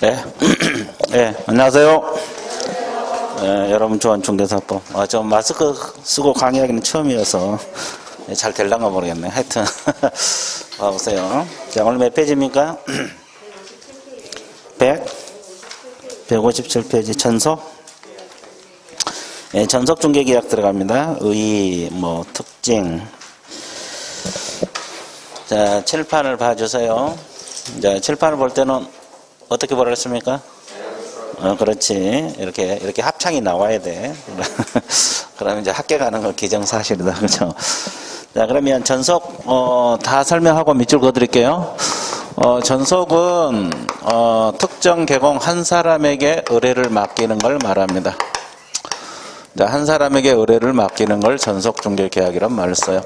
네. 네, 안녕하세요. 네, 여러분 좋아하는 중개사법. 저 마스크 쓰고 강의하기는 처음이어서 잘 될란가 모르겠네. 하여튼 봐보세요. 자, 오늘 몇 페이지입니까? 157페이지 전속. 네, 전속 중개계약 들어갑니다. 의, 특징. 자, 칠판을 봐주세요. 자, 칠판을 볼 때는 어떻게 보라 했습니까? 그렇지. 이렇게 합창이 나와야 돼. 그러면 이제 학교 가는 건 기정사실이다. 그죠? 자, 그러면 전속, 다 설명하고 밑줄 그어드릴게요. 전속은, 특정 개공 한 사람에게 의뢰를 맡기는 걸 말합니다. 자, 한 사람에게 의뢰를 맡기는 걸 전속 중개 계약이란 말을 써요.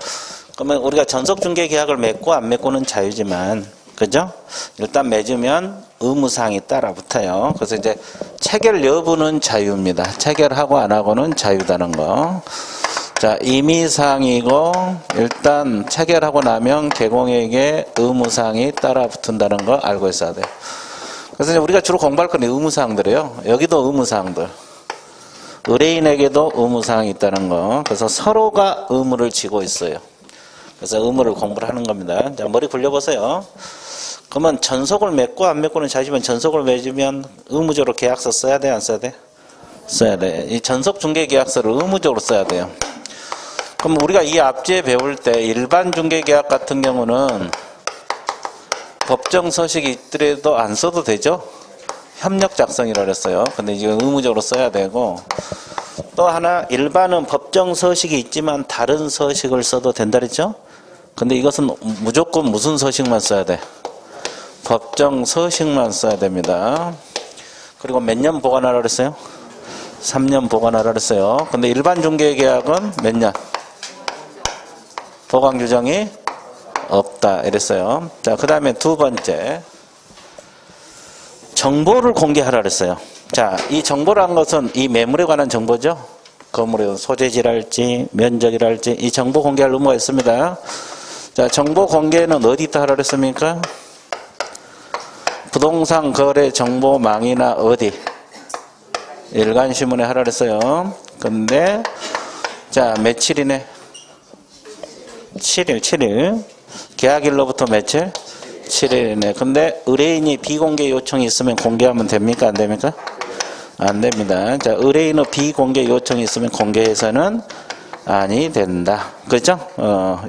그러면 우리가 전속 중개 계약을 맺고 안 맺고는 자유지만, 그죠? 일단 맺으면 의무사항이 따라 붙어요. 그래서 이제 체결 여부는 자유입니다. 체결하고 안 하고는 자유다는 거. 자, 임의사항이고 일단 체결하고 나면 개공에게 의무사항이 따라 붙는다는 거 알고 있어야 돼요. 그래서 이제 우리가 주로 공부할 건 의무사항들이에요. 여기도 의무사항들. 의뢰인에게도 의무사항이 있다는 거. 그래서 서로가 의무를 지고 있어요. 그래서 의무를 공부를 하는 겁니다. 자, 머리 굴려보세요. 그러면 전속을 맺고 안 맺고는 자지만 전속을 맺으면 의무적으로 계약서 써야 돼, 안 써야 돼? 써야 돼. 이 전속 중개 계약서를 의무적으로 써야 돼요. 그럼 우리가 이 앞뒤에 배울 때 일반 중개 계약 같은 경우는 법정 서식이 있더라도 안 써도 되죠? 협력 작성이라고 했어요. 근데 이제 의무적으로 써야 되고, 또 하나 일반은 법정 서식이 있지만 다른 서식을 써도 된다 그랬죠? 근데 이것은 무조건 무슨 서식만 써야 돼? 법정 서식만 써야 됩니다. 그리고 몇 년 보관하라 그랬어요? 3년 보관하라 그랬어요. 근데 일반 중개계약은 몇 년? 보관 규정이 없다 이랬어요. 자, 그 다음에 두 번째 정보를 공개하라 그랬어요. 자, 이 정보란 것은 이 매물에 관한 정보죠. 건물의 소재지랄지 면적이랄지 이 정보 공개할 의무가 있습니다. 자, 정보 공개는 어디다 하라 그랬습니까? 부동산 거래 정보망이나 어디? 일간신문에 하라 그랬어요. 근데 자, 며칠이네? 7일. 계약일로부터 며칠? 7일이네. 근데 의뢰인이 비공개 요청이 있으면 공개하면 됩니까? 안 됩니까? 안 됩니다. 자, 의뢰인의 비공개 요청이 있으면 공개해서는 아니 된다. 그렇죠?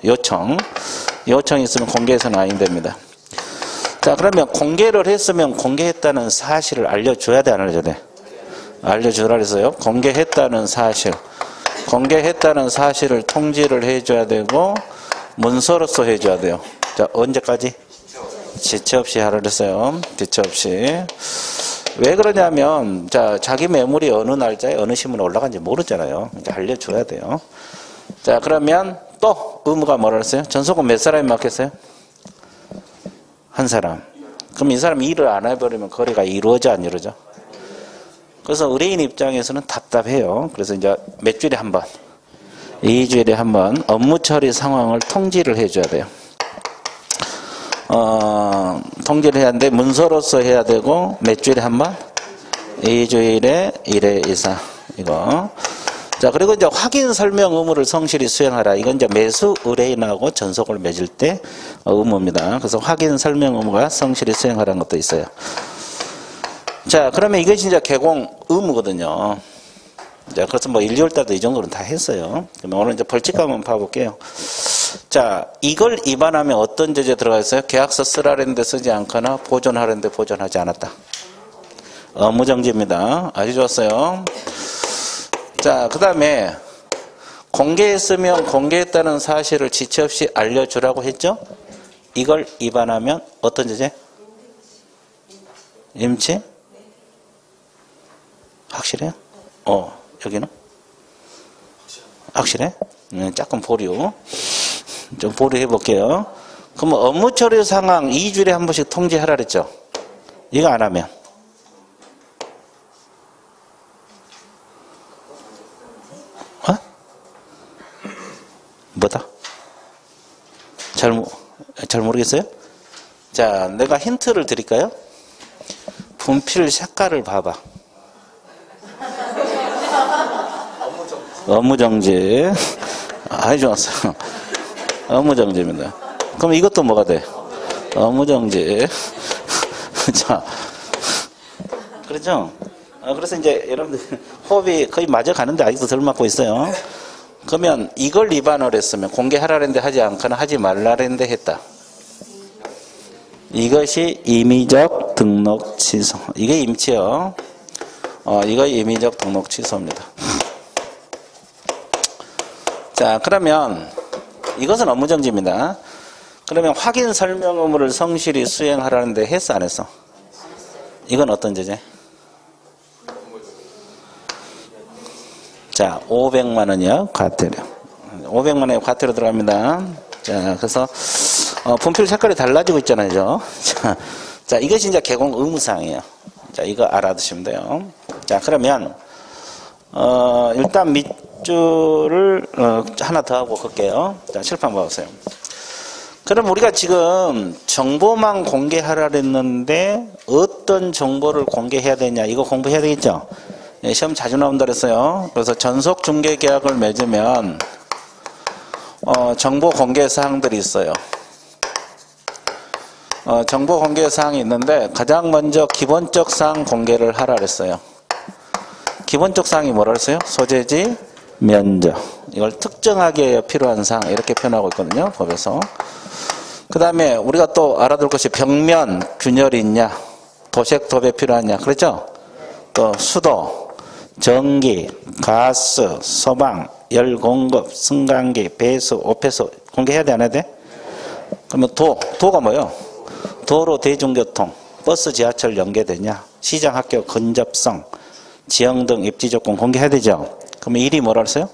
요청이 있으면 공개해서는 아니 됩니다. 자, 그러면 공개를 했으면 공개했다는 사실을 알려줘야 돼, 안 알려줘야 돼? 알려주라 그랬어요. 공개했다는 사실. 공개했다는 사실을 통지를 해줘야 되고, 문서로서 해줘야 돼요. 자, 언제까지? 지체 없이 하라 그랬어요. 지체 없이. 왜 그러냐면, 자, 자기 매물이 어느 날짜에 어느 신문에 올라간지 모르잖아요. 이제 알려줘야 돼요. 자, 그러면 또 의무가 뭐라 그랬어요? 전속은 몇 사람이 맡겼어요? 한 사람. 그럼 이 사람이 일을 안 해버리면 거래가 이루어져 안 이루어져? 그래서 의뢰인 입장에서는 답답해요. 그래서 이제 몇 주일에 한 번, 2주일에 한 번 업무 처리 상황을 통지를 해줘야 돼요. 통지를 해야 하는데 문서로서 해야 되고 몇 주일에 한 번? 2주일에 1회 이상. 이거. 자, 그리고 이제 확인 설명 의무를 성실히 수행하라. 이건 이제 매수 의뢰인하고 전속을 맺을 때 의무입니다. 그래서 확인 설명 의무가 성실히 수행하라는 것도 있어요. 자, 그러면 이것이 이제 개공 의무거든요. 자, 그래서 1, 2월 달도 이 정도는 다 했어요. 그러면 오늘 이제 벌칙 한번 봐볼게요. 자, 이걸 위반하면 어떤 죄에 들어가 있어요? 계약서 쓰라는데 쓰지 않거나 보존하는데 보존하지 않았다. 업무정지입니다. 아주 좋았어요. 자, 그 다음에 공개했으면 공개했다는 사실을 지체 없이 알려주라고 했죠? 이걸 위반하면 어떤 죄? 임치? 확실해요? 여기는? 확실해? 조금 보류. 좀 보류해 볼게요. 그러면 업무 처리 상황 2주일에 한 번씩 통지하라 그랬죠? 이거 안 하면? 뭐다? 잘 모르겠어요? 자, 내가 힌트를 드릴까요? 분필 색깔을 봐봐. 업무정지. 아주 좋았어. 업무정지입니다. 그럼 이것도 뭐가 돼? 업무정지. 자, 그렇죠? 그래서 이제 여러분들 호흡이 거의 맞아 가는데 아직도 덜 맞고 있어요. 그러면 이걸 위반을 했으면 공개하라는데 하지 않거나 하지 말라는데 했다. 이것이 임의적 등록 취소. 이게 임치요. 이거 임의적 등록 취소입니다. 자, 그러면 이것은 업무정지입니다. 그러면 확인 설명 의무를 성실히 수행하라는데 했어 안 했어? 이건 어떤 죄지? 자, 500만 원이요. 과태료. 500만 원에 과태료 들어갑니다. 자, 그래서 분필 색깔이 달라지고 있잖아요. 자, 이것이 이제 개공 의무사항이에요. 자, 이거 알아두시면 돼요. 자, 그러면 일단 밑줄을 하나 더 하고 갈게요. 자, 칠판 봐보세요. 그럼 우리가 지금 정보만 공개하라 그랬는데 어떤 정보를 공개해야 되냐 이거 공부해야 되겠죠. 예, 시험 자주 나온다 그랬어요. 그래서 전속 중개 계약을 맺으면 정보 공개 사항들이 있어요. 정보 공개 사항이 있는데 가장 먼저 기본적 사항 공개를 하라 그랬어요. 기본적 사항이 뭐라 그랬어요? 소재지, 면적. 이걸 특정하게 필요한 사항 이렇게 표현하고 있거든요. 법에서. 그 다음에 우리가 또 알아둘 것이 벽면 균열이 있냐, 도색 도배 필요하냐, 그렇죠? 또 수도, 전기, 가스, 소방, 열 공급, 승강기, 배수, 오폐수 공개해야 돼 안 해야 돼? 그러면 도가 뭐예요? 도로 대중교통, 버스 지하철 연계되냐, 시장 학교 근접성, 지형 등 입지 조건 공개해야 되죠? 그러면 1이 뭐라 그랬어요?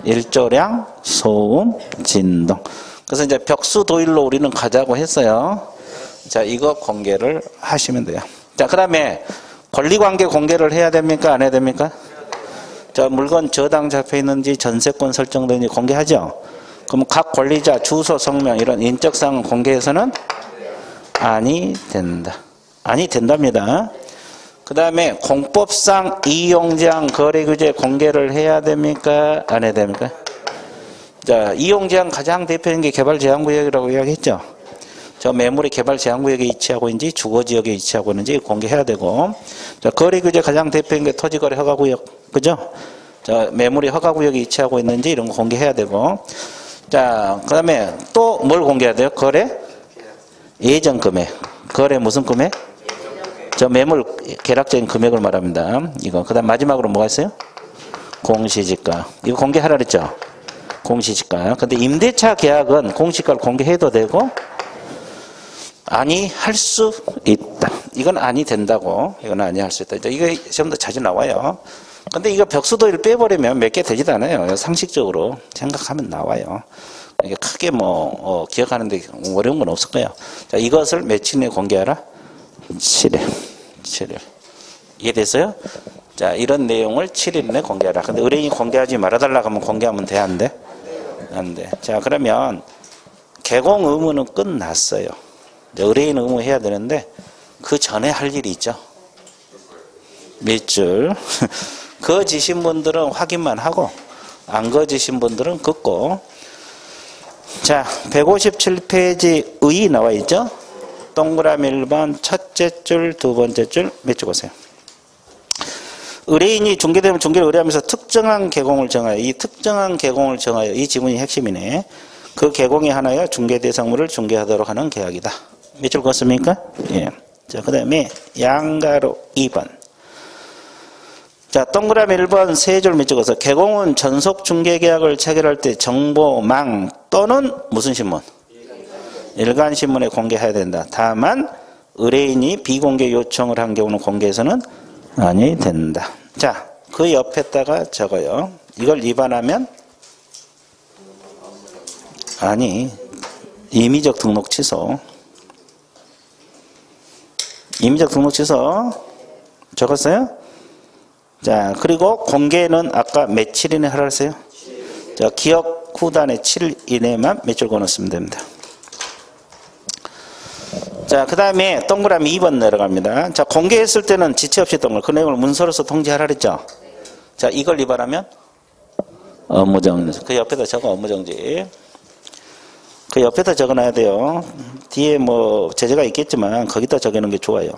일조량, 소음, 진동. 그래서 이제 벽수 도일로 우리는 가자고 했어요. 자, 이거 공개를 하시면 돼요. 자, 그 다음에 권리관계 공개를 해야 됩니까? 안 해야 됩니까? 자, 물건 저당 잡혀 있는지 전세권 설정되는지 공개하죠? 그럼 각 권리자 주소, 성명 이런 인적사항 공개해서는 아니 된다. 아니 된답니다. 그 다음에 공법상 이용제한 거래규제 공개를 해야 됩니까? 안 해야 됩니까? 자, 이용제한 가장 대표적인 게 개발제한구역이라고 이야기했죠. 저 매물이 개발제한구역에 위치하고 있는지 주거지역에 위치하고 있는지 공개해야 되고, 자, 거래규제 가장 대표적인 게 토지거래 허가구역, 그죠? 자, 매물이 허가구역에 위치하고 있는지 이런 거 공개해야 되고, 자, 그 다음에 또 뭘 공개해야 돼요? 거래? 예정 금액. 거래 무슨 금액? 저 매물 계략적인 금액을 말합니다. 이거. 그 다음 마지막으로 뭐가 있어요? 공시지가. 이거 공개하라 그랬죠? 공시지가. 근데 임대차 계약은 공시가를 공개해도 되고, 아니, 할 수 있다. 이건 아니 된다고. 이건 아니 할 수 있다. 이거 시험도 자주 나와요. 근데 이거 벽수도일 빼버리면 몇 개 되지도 않아요. 상식적으로 생각하면 나와요. 이게 크게 기억하는데 어려운 건 없을 거예요. 자, 이것을 며칠 내에 공개하라? 7일. 이해됐어요? 자, 이런 내용을 7일 내에 공개하라. 근데 의뢰인이 공개하지 말아달라고 하면 공개하면 돼? 안 돼? 안 돼. 자, 그러면 개공 의무는 끝났어요. 의뢰인 의무 해야 되는데 그 전에 할 일이 있죠. 밑줄. 거지신 분들은 확인만 하고 안 거지신 분들은 긋고. 자, 157페이지 의 나와 있죠? 동그라미 1번 첫째 줄, 두 번째 줄 몇 줄 보세요. 의뢰인이 중개되면 중개를 의뢰하면서 특정한 개공을 정하여, 이 특정한 개공을 정하여, 이 지문이 핵심이네. 그 개공에 하나여 중개 대상물을 중개하도록 하는 계약이다. 몇 줄 걷습니까? 예. 자, 그 다음에 양가로 2번. 자, 동그라미 1번 세 줄 몇 줄 걷어. 개공은 전속 중개 계약을 체결할 때 정보망 또는 무슨 신문? 일간신문에 공개해야 된다. 다만 의뢰인이 비공개 요청을 한 경우는 공개해서는 아니 된다. 자, 그 옆에다가 적어요. 이걸 위반하면 아니, 임의적 등록 취소. 임의적 등록 취소 적었어요? 자, 그리고 공개는 아까 며칠 이내 하라 했어요? 자, 기억 후단에 7일 이내만 몇 줄 걸었으면 됩니다. 자, 그 다음에 동그라미 2번 내려갑니다. 자, 공개했을 때는 지체 없이 동글. 그 내용을 문서로서 통지하라 그랬죠? 자, 이걸 위반하면 업무정지. 그 옆에다 적어, 업무정지. 그 옆에다 적어놔야 돼요. 뒤에 뭐 제재가 있겠지만 거기다 적어놓는 게 좋아요.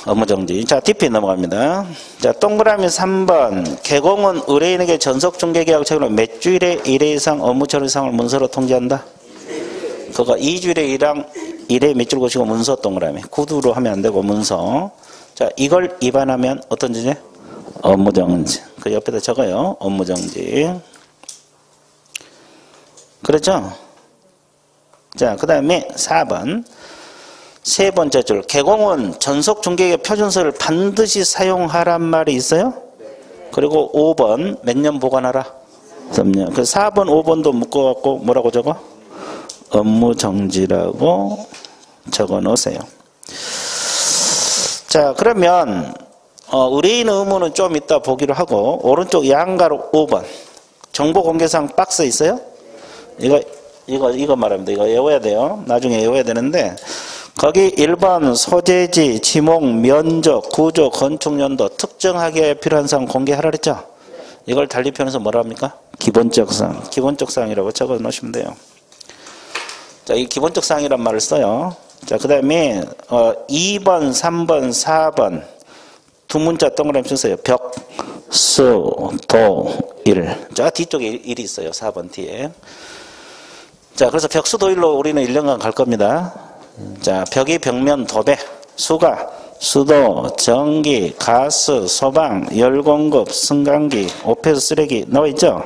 업무정지. 자, DP 넘어갑니다. 자, 동그라미 3번. 개공은 의뢰인에게 전속중개계약 체결로 몇 주일에 1회 이상 업무 처리사항을 문서로 통지한다? 그거 2주일에 1회 몇 줄 것이고 문서 동그라미. 구두로 하면 안 되고 문서. 자, 이걸 위반하면 어떤 지제? 업무정지. 그 옆에다 적어요. 업무정지. 그렇죠? 자, 그 다음에 4번. 세 번째 줄. 개공은 전속중개계 표준서를 반드시 사용하란 말이 있어요? 그리고 5번. 몇 년 보관하라? 3년. 그 4번, 5번도 묶어갖고 뭐라고 적어? 업무정지라고 적어 놓으세요. 자, 그러면 의뢰인 의무는 좀 이따 보기로 하고, 오른쪽 양가로 5번. 정보공개사항 박스 있어요? 이거 말합니다. 이거 외워야 돼요. 나중에 외워야 되는데, 거기 1번 소재지, 지목, 면적, 구조, 건축연도, 특정하기에 필요한 사항 공개하라 그랬죠? 이걸 달리편에서 뭐라 합니까? 기본적 사항. 기본적 사항이라고 적어 놓으시면 돼요. 자, 이 기본적 사항이란 말을 써요. 자, 그 다음에 2번, 3번, 4번 두 문자 동그라미 쓰세요. 벽, 수, 도, 일. 자, 뒤쪽에 일이 있어요. 4번 뒤에. 자, 그래서 벽, 수, 도, 일로 우리는 1년간 갈 겁니다. 자, 벽이 벽면 도배, 수가 수도, 전기, 가스, 소방, 열공급, 승강기, 오폐수 쓰레기 나와 있죠?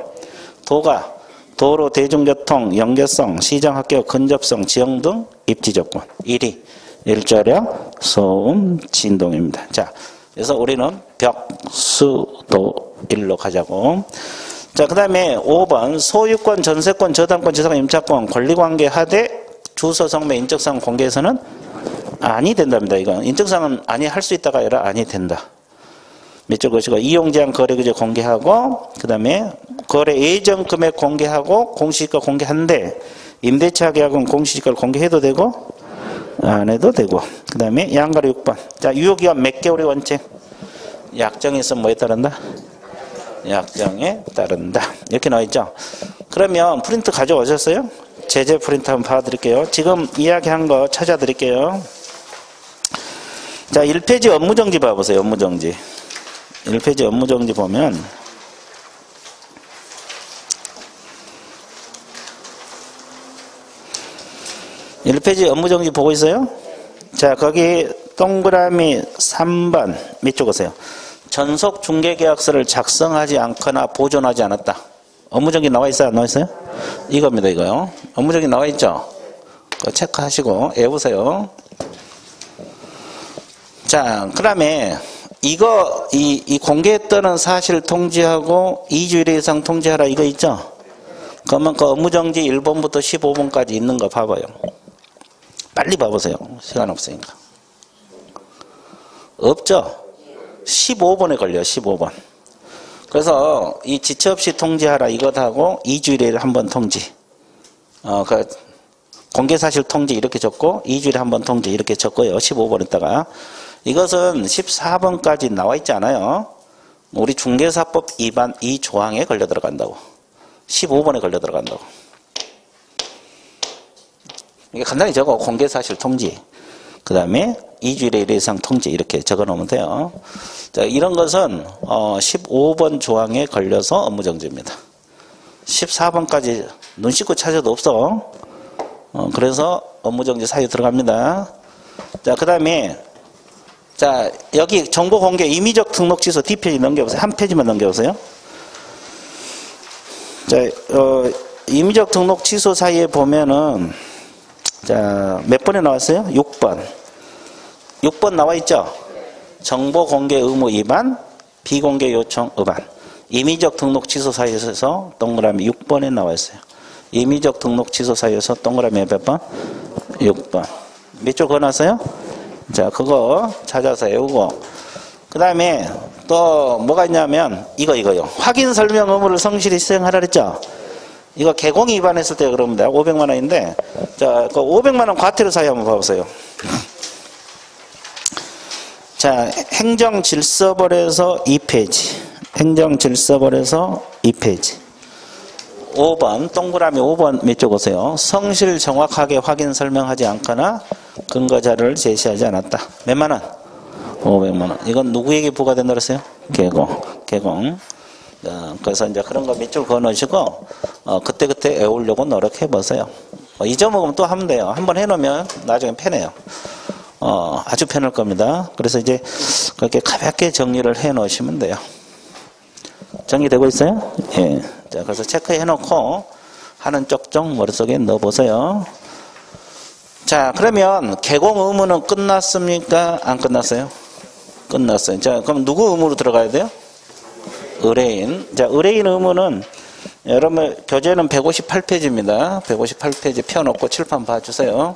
도가 도로, 대중교통, 연계성, 시장학교, 근접성, 지형 등 입지조건. 1위 일자력, 소음, 진동입니다. 자, 그래서 우리는 벽, 수, 도, 일로 가자고. 자, 그 다음에 5번 소유권, 전세권, 저당권, 지상 임차권, 권리관계 하되 주소, 성매, 인적사항 공개해서는 아니 된답니다. 이건 인적사항은 아니 할 수 있다가 아니라 아니 된다. 몇 줄 것이고 이용제한 거래규제 공개하고 그 다음에 거래 예정 금액 공개하고 공시지가 공개한데 임대차 계약은 공시지가를 공개해도 되고 안 해도 되고 그 다음에 양가로 6번. 자, 유효기간 몇 개월의 원칙? 약정에 있으면 뭐에 따른다? 약정에 따른다. 이렇게 나와있죠. 그러면 프린트 가져오셨어요? 제재 프린트 한번 봐드릴게요. 지금 이야기한 거 찾아드릴게요. 자, 1페이지 업무정지 봐보세요. 업무정지. 1페이지 업무정지 보면 업무정지 보고 있어요? 자, 거기 동그라미 3번 밑줄 보세요. 전속 중개계약서를 작성하지 않거나 보존하지 않았다. 업무정지 나와 있어요? 안 나와 있어요? 이겁니다. 이거요. 업무정지 나와 있죠? 그거 체크하시고 외우세요. 자, 그 다음에 이 공개했다는 사실 통지하고 2주일 이상 통지하라 이거 있죠? 그러면 그 업무정지 1번부터 15번까지 있는 거 봐봐요. 빨리 봐보세요. 시간 없으니까. 없죠? 15번에 걸려요. 15번. 그래서 이 지체 없이 통지하라 이것하고 2주일에 한 번 통지. 그 공개사실 통지 이렇게 적고 2주일에 한 번 통지 이렇게 적고요. 15번에다가. 이것은 14번까지 나와 있지 않아요. 우리 중개사법 위반 이 조항에 걸려 들어간다고. 15번에 걸려 들어간다고. 이게 간단히 적어. 공개사실 통지. 그 다음에 2주일에 1회 이상 통지 이렇게 적어 놓으면 돼요. 자, 이런 것은 15번 조항에 걸려서 업무정지입니다. 14번까지 눈 씻고 찾아도 없어. 그래서 업무정지 사유 들어갑니다. 자, 그 다음에 자, 여기 정보공개 임의적 등록 취소 D페이지 넘겨보세요. 한 페이지만 넘겨보세요. 자, 임의적 등록 취소 사이에 보면은 자, 몇 번에 나왔어요? 6번. 6번 나와 있죠? 정보공개 의무 위반, 비공개 요청 위반. 임의적 등록 취소 사이에서 동그라미 6번에 나와 있어요. 임의적 등록 취소 사이에서 동그라미 몇 번? 6번. 몇 줄 그어놨어요? 자, 그거 찾아서 외우고. 그 다음에 또 뭐가 있냐면 이거요. 확인 설명 의무를 성실히 수행하라 그랬죠? 이거 개공이 위반했을 때 그럽니다. 500만 원인데, 자, 그 500만 원 과태료 사유 한번 봐보세요. 자, 행정질서벌에서 2페이지. 행정질서벌에서 2페이지. 5번, 동그라미 5번 밑줄 보세요. 성실 정확하게 확인 설명하지 않거나 근거 자료를 제시하지 않았다. 몇만 원? 500만 원. 이건 누구에게 부과된다 그랬어요? 개공. 그래서 이제 그런 거 밑줄 그어 놓으시고, 그때그때 외우려고 노력해 보세요. 잊어먹으면 또 하면 돼요. 한번 해놓으면 나중에 편해요. 아주 편할 겁니다. 그래서 이제 그렇게 가볍게 정리를 해 놓으시면 돼요. 정리되고 있어요? 예. 자, 그래서 체크해 놓고 하는 쪽쪽 머릿속에 넣어 보세요. 자, 그러면 개공 의무는 끝났습니까? 안 끝났어요? 끝났어요. 자, 그럼 누구 의무로 들어가야 돼요? 의뢰인. 자, 의뢰인 의무는 여러분 교재는 158페이지입니다. 158페이지 펴놓고 칠판 봐주세요.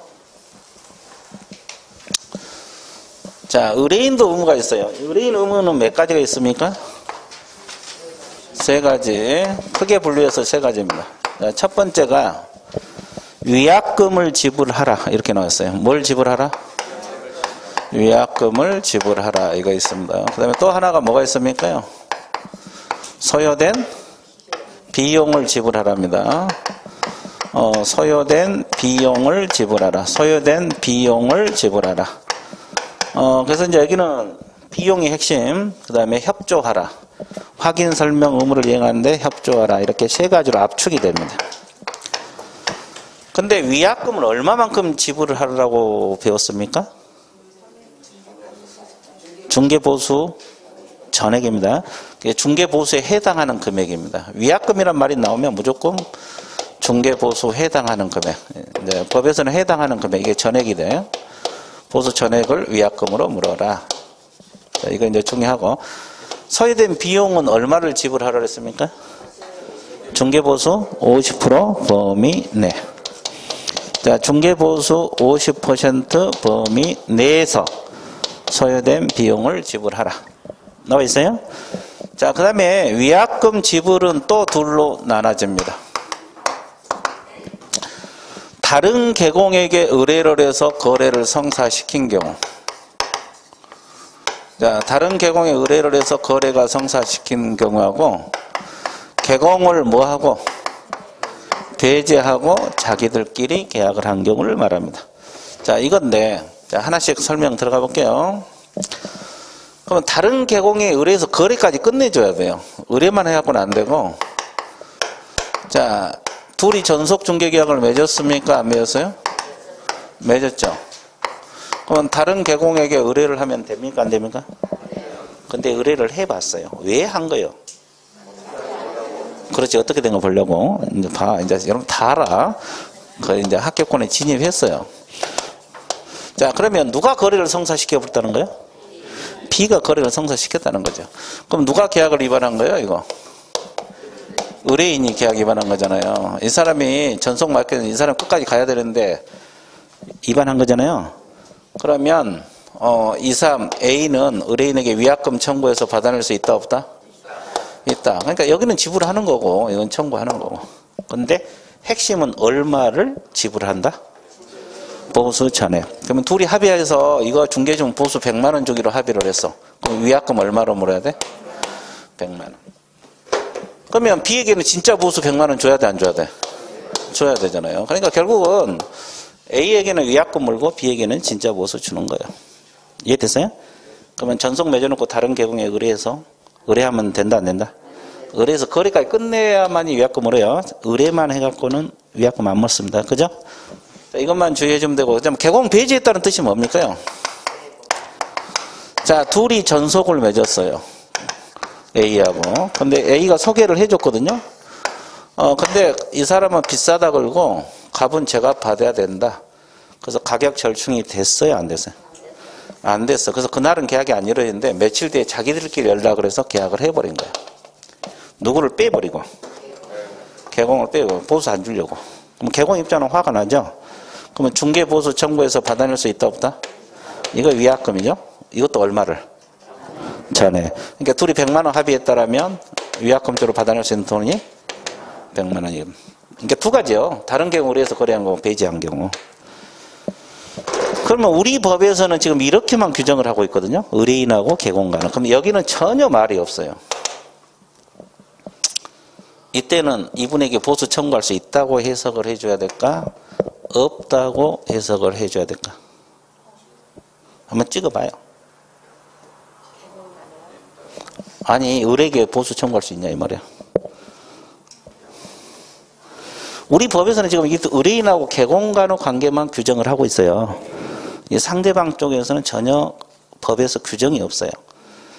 자, 의뢰인도 의무가 있어요. 의뢰인 의무는 몇 가지가 있습니까? 세 가지. 크게 분류해서 세 가지입니다. 자, 첫 번째가 위약금을 지불하라 이렇게 나왔어요. 뭘 지불하라? 위약금을 지불하라 이거 있습니다. 그 다음에 또 하나가 뭐가 있습니까요? 소요된 비용을 지불하랍니다. 소요된 비용을 지불하라. 소요된 비용을 지불하라. 그래서 이제 여기는 비용이 핵심, 그 다음에 협조하라. 확인 설명 의무를 이행하는데 협조하라. 이렇게 세 가지로 압축이 됩니다. 근데 위약금을 얼마만큼 지불을 하라고 배웠습니까? 중개보수 전액입니다. 중개보수에 해당하는 금액입니다. 위약금이란 말이 나오면 무조건 중개보수에 해당하는 금액. 이제 법에서는 해당하는 금액, 이게 전액이 돼요. 보수 전액을 위약금으로 물어라. 자, 이거 이제 중요하고. 소요된 비용은 얼마를 지불하라고 했습니까? 중개보수 50% 범위 내. 자, 중개보수 50% 범위 내에서 소요된 비용을 지불하라. 나와 있어요? 자, 그 다음에 위약금 지불은 또 둘로 나눠집니다. 다른 개공에게 의뢰를 해서 거래를 성사시킨 경우. 자, 다른 개공에 의뢰를 해서 거래가 성사시킨 경우하고, 개공을 뭐하고? 배제하고 자기들끼리 계약을 한 경우를 말합니다. 자, 이건데, 자, 하나씩 설명 들어가 볼게요. 그러면 다른 개공에 의뢰해서 거래까지 끝내줘야 돼요. 의뢰만 해갖고는 안 되고. 자, 둘이 전속 중개 계약을 맺었습니까? 안 맺었어요? 맺었죠. 그러면 다른 개공에게 의뢰를 하면 됩니까? 안 됩니까? 근데 의뢰를 해봤어요. 왜 한 거예요? 그렇지. 어떻게 된 거 보려고. 이제 봐. 이제 여러분 다 알아. 그 이제 합격권에 진입했어요. 자, 그러면 누가 거래를 성사시켜 버렸다는 거예요? B가 거래를 성사시켰다는 거죠. 그럼 누가 계약을 위반한 거예요, 이거? 의뢰인이 계약 위반한 거잖아요. 이 사람이 전속 맡겨서 이 사람 끝까지 가야 되는데 위반한 거잖아요. 그러면 이 사람 A는 의뢰인에게 위약금 청구해서 받아낼 수 있다 없다? 있다. 그러니까 여기는 지불하는 거고 이건 청구하는 거고. 근데 핵심은 얼마를 지불한다? 보수 전액. 그러면 둘이 합의해서 이거 중개중 보수 100만 원 주기로 합의를 했어. 그럼 위약금 얼마로 물어야 돼? 100만 원. 그러면 B에게는 진짜 보수 100만 원 줘야 돼, 안 줘야 돼? 줘야 되잖아요. 그러니까 결국은 A에게는 위약금 물고 B에게는 진짜 보수 주는 거예요. 이해됐어요? 그러면 전속 맺어놓고 다른 개공에 의뢰해서 의뢰하면 된다, 안 된다? 의뢰해서 거래까지 끝내야만이 위약금을 해요. 의뢰만 해갖고는 위약금 안 먹습니다. 그죠? 자, 이것만 주의해주면 되고. 개공 배제했다는 뜻이 뭡니까요? 자, 둘이 전속을 맺었어요. A하고. 근데 A가 소개를 해줬거든요. 근데 이 사람은 비싸다 걸고 값은 제가 받아야 된다. 그래서 가격 절충이 됐어요, 안 됐어요? 안 됐어. 그래서 그날은 계약이 안 이루어졌는데 며칠 뒤에 자기들끼리 연락을 해서 계약을 해버린 거예요. 누구를 빼버리고. 개공을 빼고 보수 안 주려고. 그럼 개공 입장은 화가 나죠? 그러면 중개보수 청구해서 받아낼 수 있다 없다? 이거 위약금이죠? 이것도 얼마를? 전에. 그러니까 둘이 100만 원 합의했다라면 위약금으로 받아낼 수 있는 돈이 100만 원이에요. 그러니까 두 가지요. 다른 경우 의뢰해서 거래한 거고 배제한 경우. 그러면 우리 법에서는 지금 이렇게만 규정을 하고 있거든요. 의뢰인하고 개공간은. 그럼 여기는 전혀 말이 없어요. 이때는 이분에게 보수 청구할 수 있다고 해석을 해줘야 될까? 없다고 해석을 해줘야 될까? 한번 찍어봐요. 아니, 의뢰에게 보수 청구할 수 있냐 이 말이야. 우리 법에서는 지금 의뢰인하고 개공간의 관계만 규정을 하고 있어요. 상대방 쪽에서는 전혀 법에서 규정이 없어요.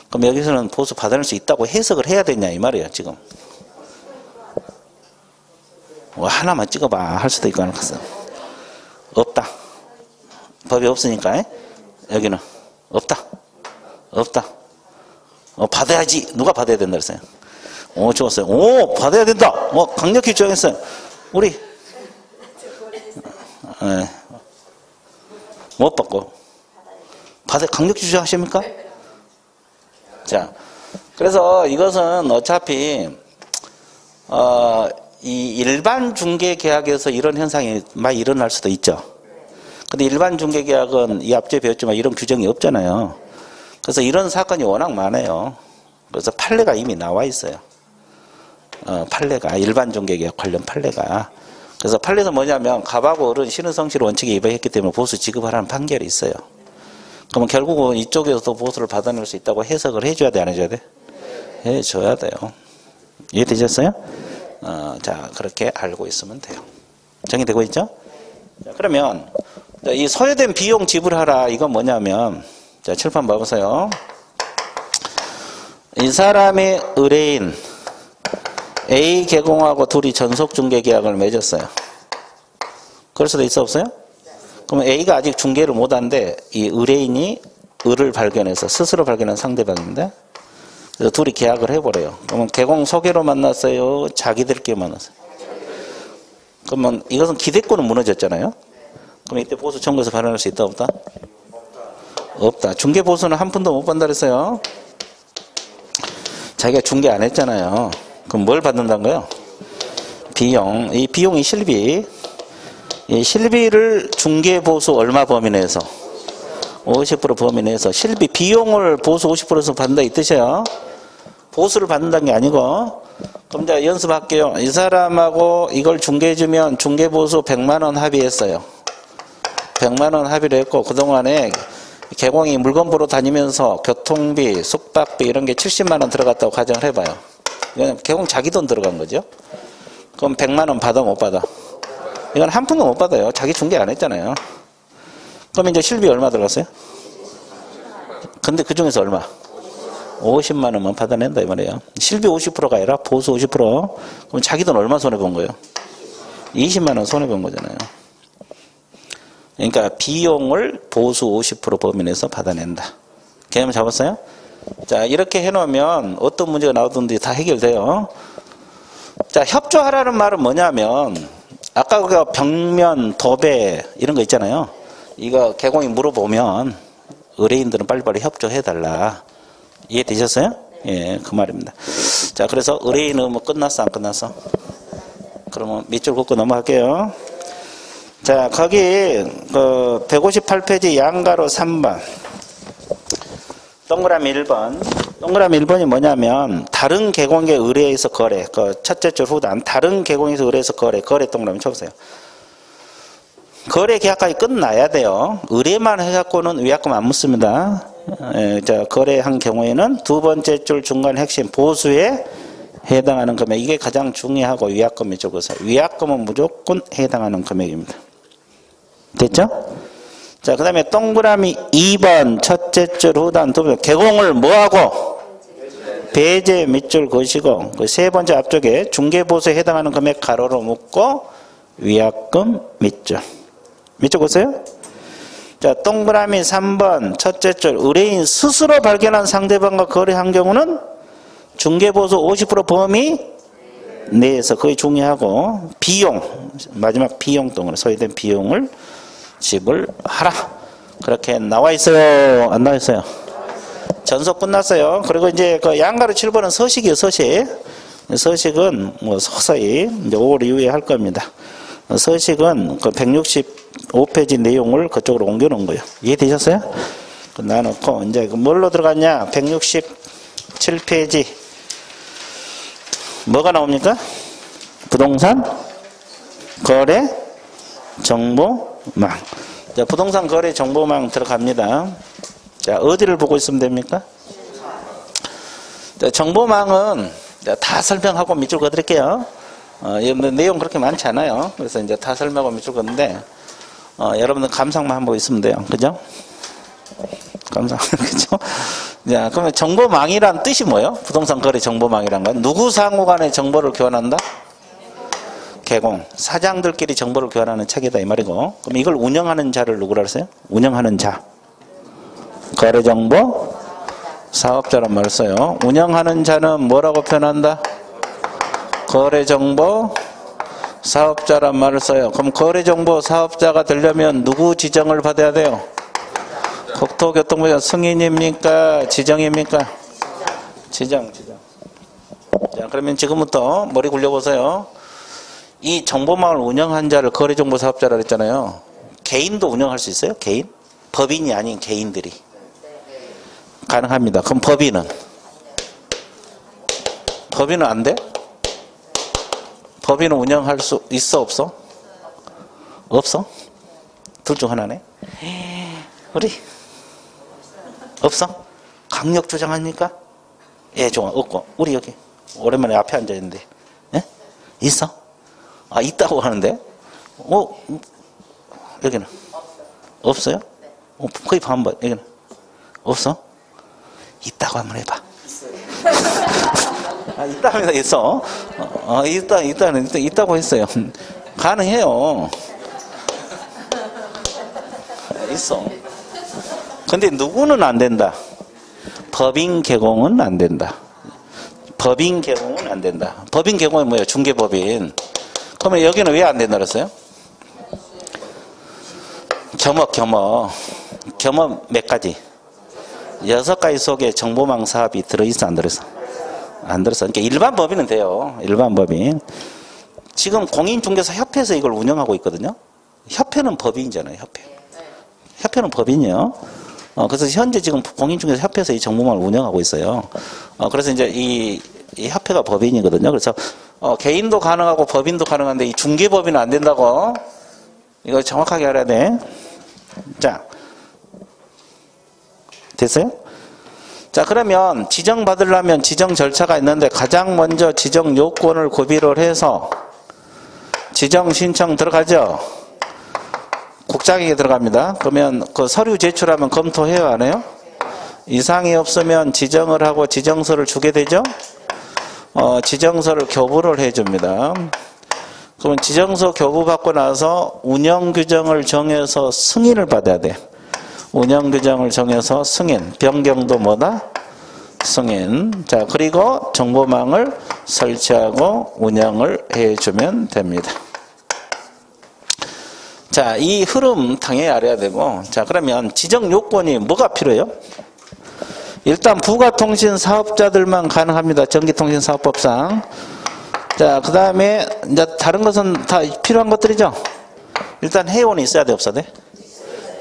그럼 여기서는 보수 받아낼 수 있다고 해석을 해야 되냐 이 말이에요 지금. 뭐 하나만 찍어봐 할 수도 있고 안 할 수도 있고. 없다. 법이 없으니까 여기는 없다. 없다. 받아야지. 누가 받아야 된다 그랬어요? 좋았어요. 받아야 된다. 강력히 주장했어요. 우리 못 받고 강력히 주장하십니까? 자, 그래서 이것은 어차피 이 일반 중개 계약에서 이런 현상이 많이 일어날 수도 있죠. 근데 일반 중개 계약은 이 앞쪽에 배웠지만 이런 규정이 없잖아요. 그래서 이런 사건이 워낙 많아요. 그래서 판례가 이미 나와 있어요. 판례가 일반 중개 계약 관련 판례가. 그래서 판례는 뭐냐면 갑하고 을은 신의성실 원칙에 위반했기 때문에 보수 지급하라는 판결이 있어요. 그러면 결국은 이쪽에서도 보수를 받아낼 수 있다고 해석을 해줘야 돼, 안 해줘야 돼? 해줘야 돼요. 이해되셨어요? 자, 그렇게 알고 있으면 돼요. 정리되고 있죠? 자, 그러면 이 소요된 비용 지불하라. 이건 뭐냐면, 자, 칠판 봐보세요. 이 사람의 의뢰인 A 개공하고 둘이 전속중개계약을 맺었어요. 그럴 수도 있어 없어요? 그러면 A가 아직 중개를 못하는데 이 의뢰인이 을을 발견해서 스스로 발견한 상대방입니다. 그래서 둘이 계약을 해버려요. 그러면 개공 소개로 만났어요? 자기들끼리 만났어요? 그러면 이것은 기대권은 무너졌잖아요. 그럼 이때 보수 청구해서 발언할 수 있다 없다? 없다. 중개 보수는 한 푼도 못 받는다 그랬어요. 자기가 중개 안 했잖아요. 그럼 뭘 받는다는 거예요? 비용. 이 비용이 실비. 이 실비를 중개 보수 얼마 범위 내에서? 50% 범위 내에서 실비 비용을 보수 50%에서 받는다 이 뜻이에요. 보수를 받는다는 게 아니고. 그럼 이제 연습할게요. 이 사람하고 이걸 중개해주면 중개보수 100만 원 합의했어요. 100만 원 합의를 했고 그동안에 개공이 물건 보러 다니면서 교통비, 숙박비 이런 게 70만 원 들어갔다고 가정을 해봐요. 이건 개공 자기 돈 들어간 거죠. 그럼 100만 원 받아 못 받아? 이건 한 푼도 못 받아요. 자기 중개 안 했잖아요. 그럼 이제 실비 얼마 들어갔어요? 근데 그 중에서 얼마? 50만 원만 받아낸다 이 말이에요. 실비 50%가 아니라 보수 50%. 그럼 자기 돈 얼마 손해본 거예요? 20만 원 손해본 거잖아요. 그러니까 비용을 보수 50% 범위 내에서 받아낸다. 개념 잡았어요? 자, 이렇게 해놓으면 어떤 문제가 나오든지 다 해결돼요. 자, 협조하라는 말은 뭐냐면 아까 그 벽면, 도배 이런 거 있잖아요. 이거 개공이 물어보면 의뢰인들은 빨리빨리 협조해달라. 이해되셨어요? 예, 그 말입니다. 자, 그래서 의뢰인은 뭐 끝났어 안 끝났어? 그러면 밑줄 긋고 넘어갈게요. 자, 거기 그 158페이지 양가로 3번 동그라미 1번. 동그라미 1번이 뭐냐면 다른 개공에 의뢰해서 거래. 그 첫째 줄 후단 다른 개공에서 의뢰해서 거래. 거래 동그라미 쳐보세요. 거래 계약까지 끝나야 돼요. 의뢰만 해갖고는 위약금 안 묻습니다. 자, 거래한 경우에는 두 번째 줄 중간 핵심 보수에 해당하는 금액. 이게 가장 중요하고 위약금이 적어서 위약금은 무조건 해당하는 금액입니다. 됐죠? 자, 그 다음에 동그라미 2번 첫째 줄 후단 두 번 개공을 뭐하고? 배제 밑줄 그시고 그 세 번째 앞쪽에 중개보수에 해당하는 금액 가로로 묶고 위약금 밑줄. 밑줄 보세요. 자, 동그라미 3번 첫째 줄 의뢰인 스스로 발견한 상대방과 거래한 경우는 중개보수 50% 범위 내에서 거의 중요하고 비용 마지막 비용 동그라미 소요된 비용을 지불하라. 그렇게 나와 있어요? 안 나와 있어요? 전속 끝났어요. 그리고 이제 그 양가로 7번은 서식이에요, 서식. 서식은 뭐 서서히 이제 5월 이후에 할 겁니다. 서식은 그 165페이지 내용을 그쪽으로 옮겨 놓은 거예요. 이해되셨어요? 놔놓고 이제 뭘로 들어갔냐? 167페이지 뭐가 나옵니까? 부동산 거래 정보망. 자, 부동산 거래 정보망 들어갑니다. 자, 어디를 보고 있으면 됩니까? 자, 정보망은 다 설명하고 밑줄 그어드릴게요. 내용 그렇게 많지 않아요. 그래서 이제 다 설명하고 밑줄 그었는데, 여러분들 감상만 한번 있으면 돼요. 그죠? 감상, 그죠? 자, 그러면 정보망이란 뜻이 뭐예요? 부동산 거래 정보망이란 건? 누구 상호 간의 정보를 교환한다? 개공. 사장들끼리 정보를 교환하는 책이다, 이 말이고. 그럼 이걸 운영하는 자를 누구라 그랬어요? 운영하는 자. 거래정보 사업자란 말을 써요. 운영하는 자는 뭐라고 표현한다? 거래정보 사업자란 말을 써요. 그럼 거래정보 사업자가 되려면 누구 지정을 받아야 돼요? 국토교통부장 승인입니까? 지정입니까? 지정. 자, 그러면 지금부터 머리 굴려보세요. 이 정보망을 운영한 자를 거래정보 사업자라 그랬잖아요. 개인도 운영할 수 있어요? 개인? 법인이 아닌 개인들이. 가능합니다. 그럼 법인은? 법인은 안 돼? 법인은 운영할 수 있어, 없어? 없어? 둘 중 하나네. 우리? 없어? 강력 주장합니까? 예, 좋아. 없고. 우리 여기. 오랜만에 앞에 앉아있는데. 예? 있어? 아, 있다고 하는데? 여기는? 없어요? 거의 반반. 여기는? 없어? 있다고 한번 해봐. 아, 있답니다. 있어. 있다고 했어요. 가능해요. 있어. 근데 누구는 안 된다? 법인 개공은 안 된다. 법인 개공은 안 된다. 법인 개공은 뭐예요? 중개법인. 그러면 여기는 왜 안 된다 그랬어요? 겸업 몇 가지? 6가지 속에 정보망 사업이 들어있어, 안 들어있어? 안 들어있어. 그러니까 일반 법인은 돼요. 일반 법인. 지금 공인중개사 협회에서 이걸 운영하고 있거든요. 협회는 법인이잖아요, 협회는 법인이요. 그래서 현재 지금 공인중개사 협회에서 이 정보망을 운영하고 있어요. 그래서 이제 이 협회가 법인이거든요. 그래서 개인도 가능하고 법인도 가능한데 이 중개법인은 안 된다고. 이거 정확하게 알아야 돼. 자, 됐어요? 자, 그러면 지정받으려면 지정 절차가 있는데 가장 먼저 지정 요건을 구비를 해서 지정 신청 들어가죠? 국장에게 들어갑니다. 그러면 그 서류 제출하면 검토해요, 안 해요? 이상이 없으면 지정을 하고 지정서를 주게 되죠? 지정서를 교부를 해줍니다. 그러면 지정서 교부받고 나서 운영규정을 정해서 승인을 받아야 돼. 운영규정을 정해서 승인. 변경도 뭐다? 승인. 자, 그리고 정보망을 설치하고 운영을 해주면 됩니다. 자, 이 흐름 당연히 알아야 되고, 자, 그러면 지정 요건이 뭐가 필요해요? 일단 부가통신 사업자들만 가능합니다. 전기통신사업법상. 자, 그 다음에 이제 다른 것은 다 필요한 것들이죠. 일단 회원이 있어야 돼, 없어야 돼?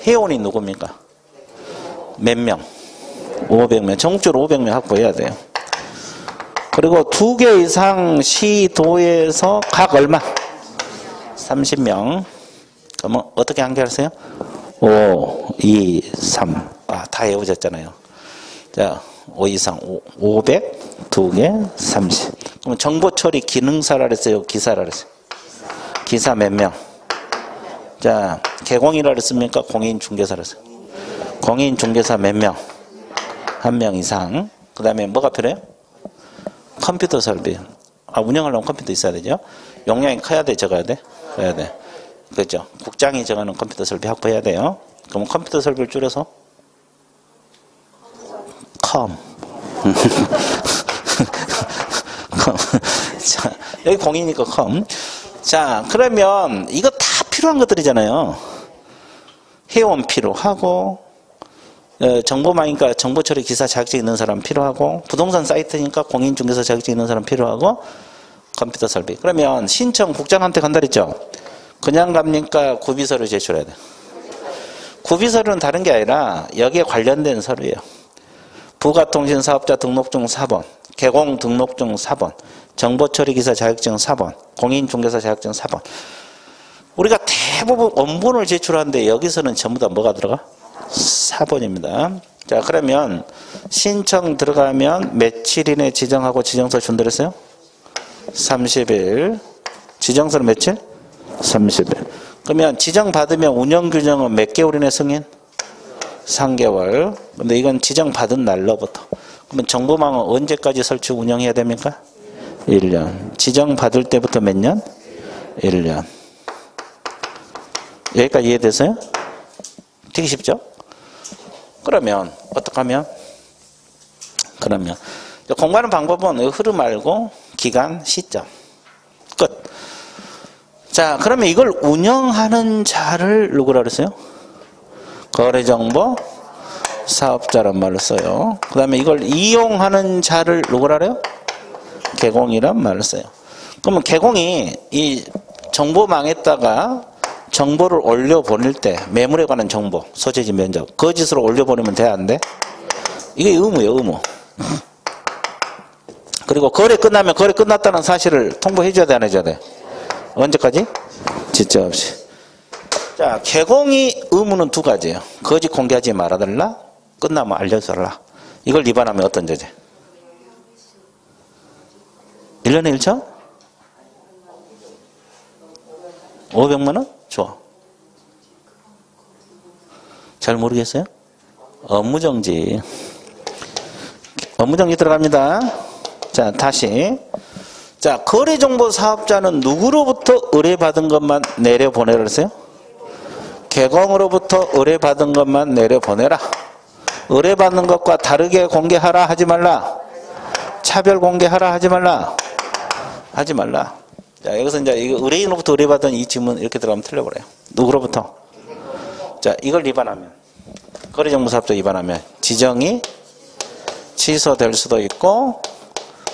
회원이 누굽니까? 몇 명? 500명. 전국적으로 500명 확보해야 돼요. 그리고 2개 이상 시도에서 각 얼마? 30명. 그러면 어떻게 한계하세요? 5, 2, 3. 아, 다 외우셨잖아요. 자, 5 이상 500, 2개, 30. 그럼 정보처리 기능사라 그랬어요? 기사라 그랬어요? 기사 몇 명? 자, 개공이라 그랬습니까? 공인중개사라 그랬어요? 공인중개사 몇 명? 1명 이상. 그 다음에 뭐가 필요해요? 컴퓨터 설비. 아, 운영하려면 컴퓨터 있어야 되죠? 용량이 커야 돼, 적어야 돼? 커야 돼. 그렇죠? 국장이 정하는 컴퓨터 설비 확보해야 돼요. 그럼 컴퓨터 설비를 줄여서? 자, 여기 공이니까 컴. 자, 그러면 이거 다 필요한 것들이잖아요. 회원 필요하고, 정보망이니까 정보처리 기사 자격증 있는 사람 필요하고, 부동산 사이트니까 공인중개사 자격증 있는 사람 필요하고, 컴퓨터 설비. 그러면 신청 국장한테 간다 그랬죠? 그냥 갑니까? 구비서류 제출해야 돼. 구비서류는 다른 게 아니라 여기에 관련된 서류예요. 부가통신 사업자 등록증 4번, 개공 등록증 4번, 정보처리기사 자격증 4번, 공인중개사 자격증 4번. 우리가 대부분 원본을 제출하는데 여기서는 전부 다 뭐가 들어가? 4번입니다. 자, 그러면 신청 들어가면 며칠 이내 지정하고 지정서 준다 그랬어요? 30일. 지정서는 며칠? 30일. 그러면 지정받으면 운영규정은 몇 개월 이내 승인? 3개월. 근데 이건 지정받은 날로부터. 그러면 정보망은 언제까지 설치 운영해야 됩니까? 1년. 지정받을 때부터 몇 년? 1년. 여기까지 이해됐어요? 되게 쉽죠? 그러면 어떻게 하면? 그러면 공부하는 방법은 흐름 알고 기간, 시점. 끝. 자, 그러면 이걸 운영하는 자를 누구라 그랬어요? 거래정보 사업자란 말을 써요. 그 다음에 이걸 이용하는 자를 누구라 그래요? 개공이란 말을 써요. 그러면 개공이 이 정보망에다가 정보를 올려보낼 때 매물에 관한 정보, 소재지 면적, 거짓으로 올려보내면 돼, 안 돼? 이게 의무예요, 의무. 그리고 거래 끝나면 거래 끝났다는 사실을 통보해줘야 돼, 안 해줘야 돼? 언제까지? 지적 없이. 자, 개공이 의무는 두 가지예요. 거짓 공개하지 말아달라, 끝나면 알려달라. 이걸 위반하면 어떤 죄지? 1년에 1천? 500만 원? 좋아. 잘 모르겠어요? 업무정지. 업무정지 들어갑니다. 자, 다시. 자, 거래정보 사업자는 누구로부터 의뢰받은 것만 내려보내라 그랬어요? 개공으로부터 의뢰받은 것만 내려보내라. 의뢰받는 것과 다르게 공개하라 하지 말라. 차별 공개하라 하지 말라. 하지 말라. 자, 여기서 이제 이거 의뢰인으로부터 의뢰받은 이 지문 이렇게 들어가면 틀려버려요. 누구로부터? 자, 이걸 위반하면, 거래정보사업자 위반하면 지정이 취소될 수도 있고,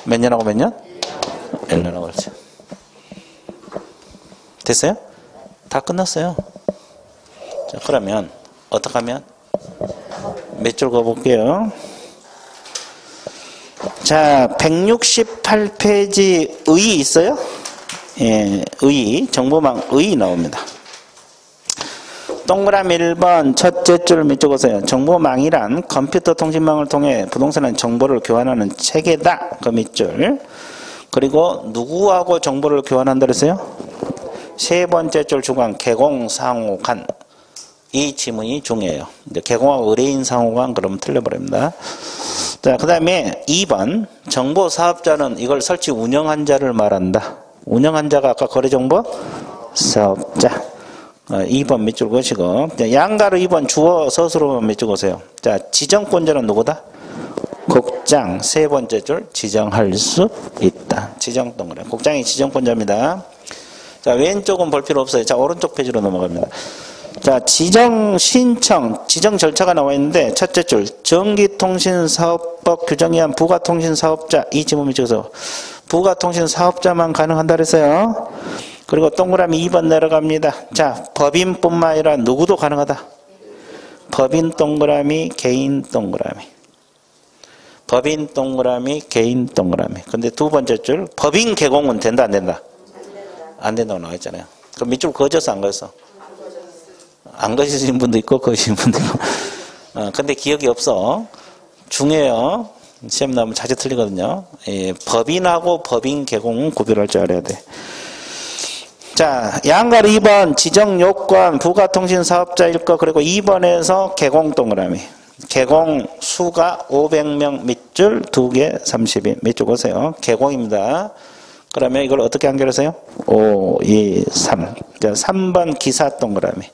몇 년하고 몇 년? 1년하고 그렇죠. 됐어요? 다 끝났어요. 자, 그러면 어떻게 하면? 몇 줄 가볼게요. 자, 168페이지 의 있어요? 예, 의, 정보망 의 나옵니다. 동그라미 1번 첫째 줄 밑줄 그으세요. 정보망이란 컴퓨터 통신망을 통해 부동산의 정보를 교환하는 체계다. 그 밑줄. 그리고 누구하고 정보를 교환한다 그랬어요? 세 번째 줄 중간 개공상호간. 이 지문이 중요해요. 이제 개공하고 의뢰인 상호간 그러면 틀려버립니다. 자, 그 다음에 2번 정보사업자는 이걸 설치 운영한 자를 말한다. 운영한 자가 아까 거래정보 사업자. 2번 밑줄 그으시고, 양가로 2번 주어 서술어만 밑줄 그으세요. 자, 지정권자는 누구다? 국장. 세 번째 줄 지정할 수 있다. 지정 동그라미. 국장이 지정권자입니다. 자, 왼쪽은 볼 필요 없어요. 자, 오른쪽 페이지로 넘어갑니다. 자, 지정 신청, 지정 절차가 나와 있는데 첫째 줄 전기통신사업법 규정에 의한 부가통신사업자. 이 지문 밑줄에서 부가통신사업자만 가능한다 그랬어요. 그리고 동그라미 2번 내려갑니다. 자, 법인뿐만 아니라 누구도 가능하다. 법인 동그라미, 개인 동그라미. 법인 동그라미, 개인 동그라미. 근데 두 번째 줄 법인 개공은 된다 안 된다? 안 된다고 나와 있잖아요. 그럼 밑줄 그어져서 안 그었어? 안 그으신 분도 있고 그으신 분도 있고. 근데 기억이 없어. 중요해요. 시험 나오면 자주 틀리거든요. 예, 법인하고 법인 개공은 구별할 줄 알아야 돼. 자, 양가로 2번 지정요건 부가통신사업자일 거. 그리고 2번에서 개공 동그라미. 개공 수가 500명 밑줄 2개 30인 밑줄 보세요. 개공입니다. 그러면 이걸 어떻게 연결하세요? 5, 2, 3. 자, 3번 기사 동그라미.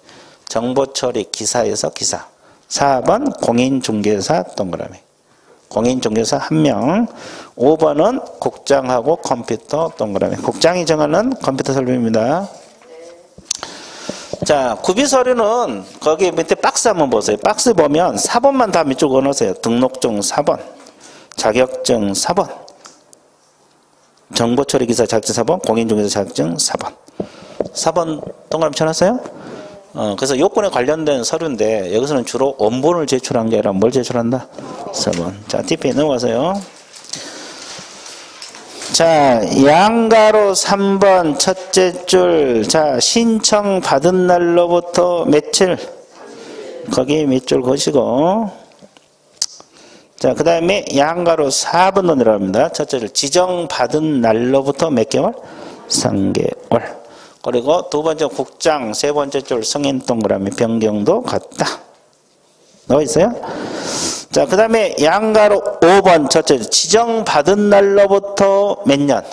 정보처리 기사에서 기사. 4번 공인중개사 동그라미. 공인중개사 1명. 5번은 국장하고 컴퓨터 동그라미. 국장이 정하는 컴퓨터 설비입니다. 자, 구비 서류는 거기 밑에 박스 한번 보세요. 박스 보면 4번만 다 밑줄 그어놓으세요. 등록증 4번, 자격증 4번, 정보처리기사 자격증 4번, 공인중개사 자격증 4번. 4번 동그라미 쳐놨어요? 그래서 요건에 관련된 서류인데 여기서는 주로 원본을 제출한 게 아니라 뭘 제출한다? 4번. 자, TP에 넘어가세요. 자, 양가로 3번 첫째 줄. 자, 신청 받은 날로부터 며칠? 거기 밑줄 그시고. 자, 그 다음에 양가로 4번도 내려갑니다. 첫째 줄. 지정 받은 날로부터 몇 개월? 3개월. 그리고 두 번째 국장, 세 번째 줄 승인 동그라미 변경도 같다. 나와 있어요? 자, 그 다음에 양가로 5번 첫째 줄. 지정받은 날로부터 몇 년?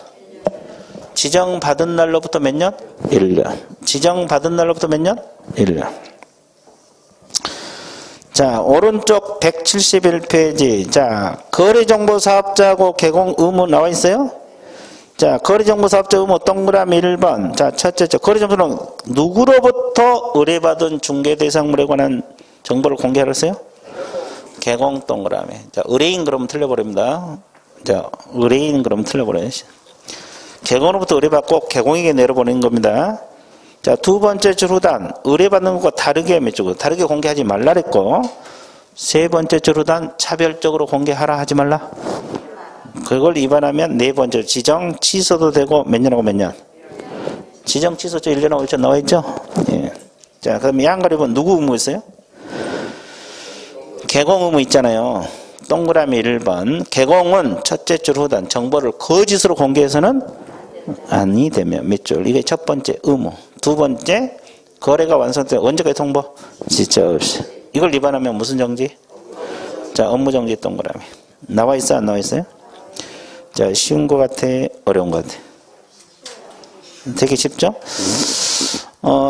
지정받은 날로부터 몇 년? 1년. 지정받은 날로부터 몇 년? 1년. 자, 오른쪽 171페이지. 자, 거래정보사업자하고 개공 의무 나와 있어요? 자, 거래정보사업자 의무 동그라미 1번. 자, 첫째 줄. 거래정보는 누구로부터 의뢰받은 중개대상물에 관한 정보를 공개하라 했어요? 개공 동그라미. 자, 의뢰인 그러면 틀려버립니다. 자, 의뢰인 그러면 틀려버려요. 개공으로부터 의뢰받고 개공에게 내려보내는 겁니다. 자, 두 번째 줄 후단. 의뢰받는 것과 다르게 밑줄. 다르게 공개하지 말라 그랬고, 세 번째 줄 후단. 차별적으로 공개하라 하지 말라. 그걸 위반하면 네 번째 지정 취소도 되고 몇 년하고 몇 년? 지정 취소죠. 1년하고 1년 나와 있죠? 예. 자, 그럼 양가로 이번 누구 의무 있어요? 개공 의무 있잖아요. 동그라미 1번. 개공은 첫째 줄 후단 정보를 거짓으로 공개해서는 아니 되면 몇 줄? 이게 첫 번째 의무. 두 번째 거래가 완성돼 언제까지 통보? 지체 없이. 이걸 위반하면 무슨 정지? 자, 업무 정지 동그라미. 나와 있어 안 나와 있어요? 자, 쉬운 것 같아? 어려운 것 같아? 되게 쉽죠?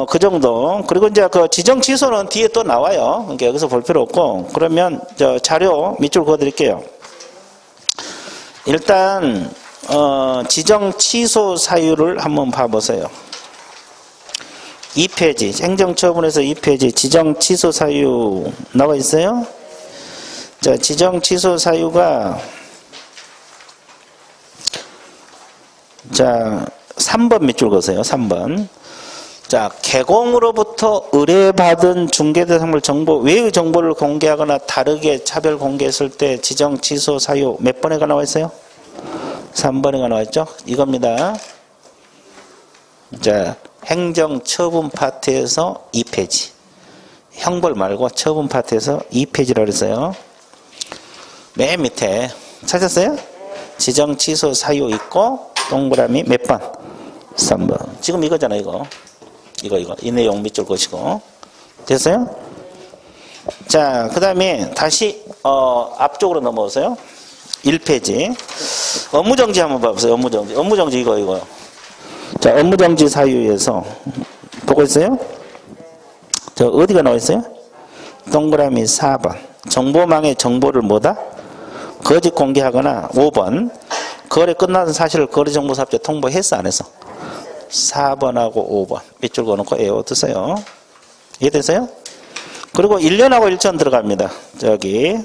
그 정도. 그리고 이제 그 지정 취소는 뒤에 또 나와요. 그러니까 여기서 볼 필요 없고. 그러면 저 자료 밑줄 그어 드릴게요. 일단, 지정 취소 사유를 한번 봐보세요. 2페이지. 행정처분에서 2페이지. 지정 취소 사유 나와 있어요? 자, 지정 취소 사유가 자, 3번 밑줄 그으세요. 3번. 자, 개공으로부터 의뢰받은 중개대상물 정보 외의 정보를 공개하거나 다르게 차별 공개했을 때 지정 취소 사유 몇 번에가 나와 있어요? 3번에가 나와 있죠? 이겁니다. 자, 행정처분 파트에서 2페이지. 형벌 말고 처분 파트에서 2페이지라고 했어요. 맨 밑에 찾았어요? 지정 취소 사유 있고 동그라미 몇 번? 3번. 지금 이거잖아, 이거. 이 내용 밑줄 그시고. 됐어요? 자, 그 다음에 다시, 앞쪽으로 넘어오세요. 1페이지. 업무정지 한번 봐보세요. 업무정지. 업무정지 이거. 자, 업무정지 사유에서, 보고 있어요? 저, 어디가 나와 있어요? 동그라미 4번. 정보망의 정보를 뭐다? 거짓 공개하거나 5번. 거래 끝나는 사실을 거래정보사업자에 통보했어 안 했어? 4번하고 5번 밑줄 그어놓고 외워두세요. 이해되세요? 그리고 1년하고 1천 들어갑니다. 저기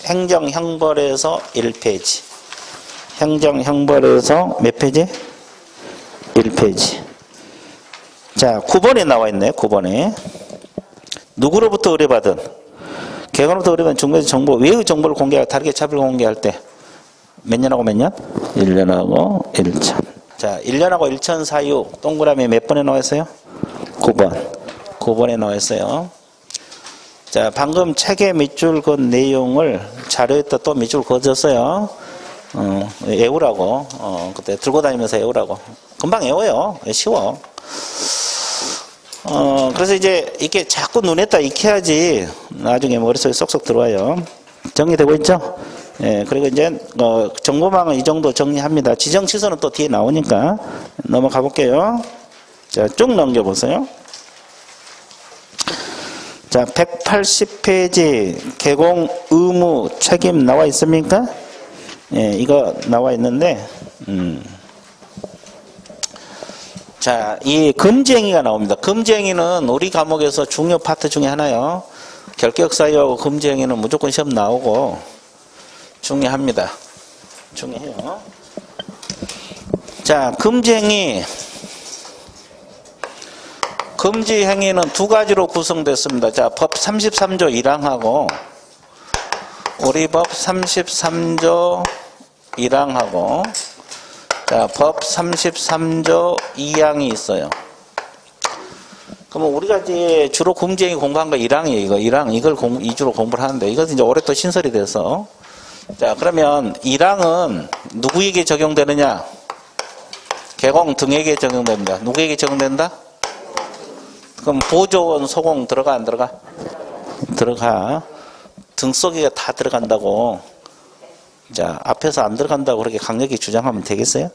행정형벌에서 1페이지. 행정형벌에서 몇 페이지? 1페이지. 자, 9번에 나와 있네. 9번에 누구로부터 의뢰받은 개관으로부터 의뢰받은 중개사 정보 외의 정보를 공개하고 다르게 차별 공개할 때 몇 년하고 몇 년? 1년하고 1천. 자, 1년하고 1천 사유 동그라미 몇 번에 나와 있어요? 9번. 9번에 나와 있어요. 자, 방금 책에 밑줄 그은 내용을 자료에다 또 밑줄 그어줬어요. 외우라고. 그때 들고 다니면서 외우라고. 금방 외워요. 쉬워. 그래서 이제 이렇게 자꾸 눈에다 익혀야지 나중에 머릿속에 쏙쏙 들어와요. 정리되고 있죠? 예, 그리고 이제, 정보망은 이 정도 정리합니다. 지정 취소는 또 뒤에 나오니까 넘어가 볼게요. 자, 쭉 넘겨보세요. 자, 180페이지 개공 의무 책임 나와 있습니까? 예, 이거 나와 있는데, 자, 이 금쟁이가 나옵니다. 금쟁이는 우리 과목에서 중요 파트 중에 하나요. 결격사유하고 금쟁이는 무조건 시험 나오고 중요합니다. 중요해요. 자, 금쟁이. 금지 행위는 두 가지로 구성됐습니다. 자, 법 33조 1항하고 우리 법 33조 1항하고 자, 법 33조 2항이 있어요. 그러면 우리가 이제 주로 금지 행위 공부한 거 1항이에요. 이거 1항 이걸 위주로 공부를 하는데 이것은 이제 올해 또 신설이 돼서 자, 그러면 1항은 누구에게 적용되느냐? 개공 등에게 적용됩니다. 누구에게 적용된다? 그럼 보조원 소공 들어가 안 들어가? 들어가. 등 속에 다 들어간다고. 자, 앞에서 안 들어간다고 그렇게 강력히 주장하면 되겠어요?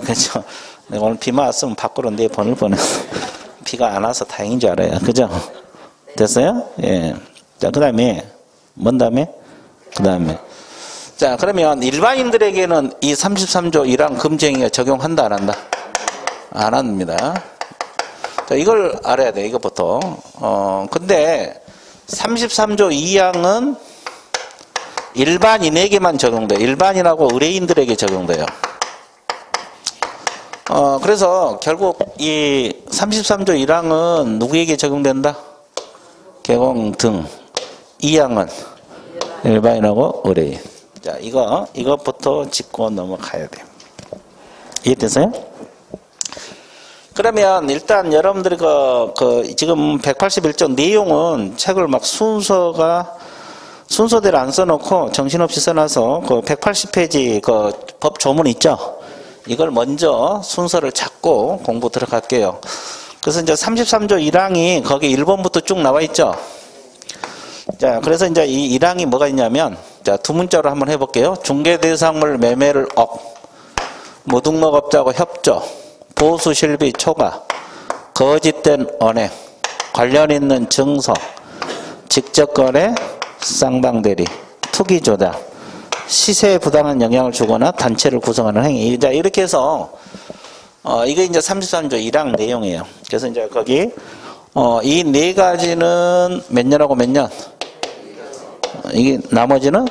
그죠? 오늘 비만 왔으면 밖으로 내 번을 보냈어. 비가 안 와서 다행인 줄 알아요. 그죠? 됐어요? 예. 자, 그 다음에, 뭔 다음에? 그 다음에. 자, 그러면 일반인들에게는 이 33조 1항 금지행위가 적용한다, 안 한다? 안 합니다. 자, 이걸 알아야 돼, 이것부터. 근데 33조 2항은 일반인에게만 적용돼요. 일반인하고 의뢰인들에게 적용돼요. 그래서 결국 이 33조 1항은 누구에게 적용된다? 개공 등. 2항은 일반인하고 의뢰인. 자, 이것부터 짚고 넘어가야 돼요. 이해됐어요? 그러면 일단 여러분들이 지금 181조 내용은 책을 막 순서대로 안 써놓고 정신없이 써놔서 그 180페이지 그 법 조문 있죠? 이걸 먼저 순서를 잡고 공부 들어갈게요. 그래서 이제 33조 1항이 거기 1번부터 쭉 나와 있죠? 자, 그래서 이제 이 1항이 뭐가 있냐면, 자, 두 문자로 한번 해볼게요. 중개대상물 매매를 무등록업자하고 협조, 보수 실비 초과, 거짓된 언행, 관련 있는 증서, 직접 거래, 쌍방대리, 투기 조작, 시세에 부당한 영향을 주거나 단체를 구성하는 행위. 자, 이렇게 해서 이게 이제 33조 1항 내용이에요. 그래서 이제 거기 이 네 가지는 몇 년하고 몇 년? 이게 나머지는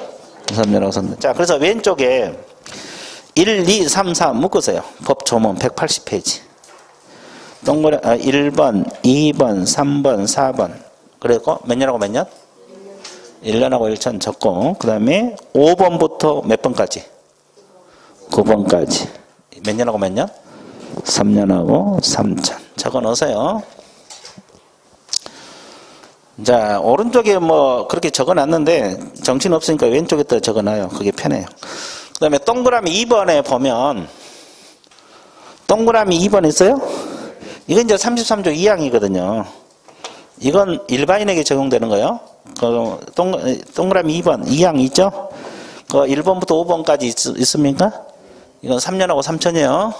3년하고 3년. 자, 그래서 왼쪽에 1, 2, 3, 4 묶으세요. 법 조문 180페이지. 동그라 1번, 2번, 3번, 4번. 그리고 몇 년하고 몇 년? 1년하고 1천 적고, 그 다음에 5번부터 몇 번까지? 9번까지. 몇 년하고 몇 년? 3년하고 3천. 적어 넣으세요. 자, 오른쪽에 뭐 그렇게 적어 놨는데 정신 없으니까 왼쪽에 또 적어 놔요. 그게 편해요. 그 다음에 동그라미 2번에 보면, 동그라미 2번 있어요? 이건 이제 33조 2항이거든요. 이건 일반인에게 적용되는 거예요. 그 동그라미 2번, 2항 있죠? 그 1번부터 5번까지 있습니까? 이건 3년하고 3천이에요.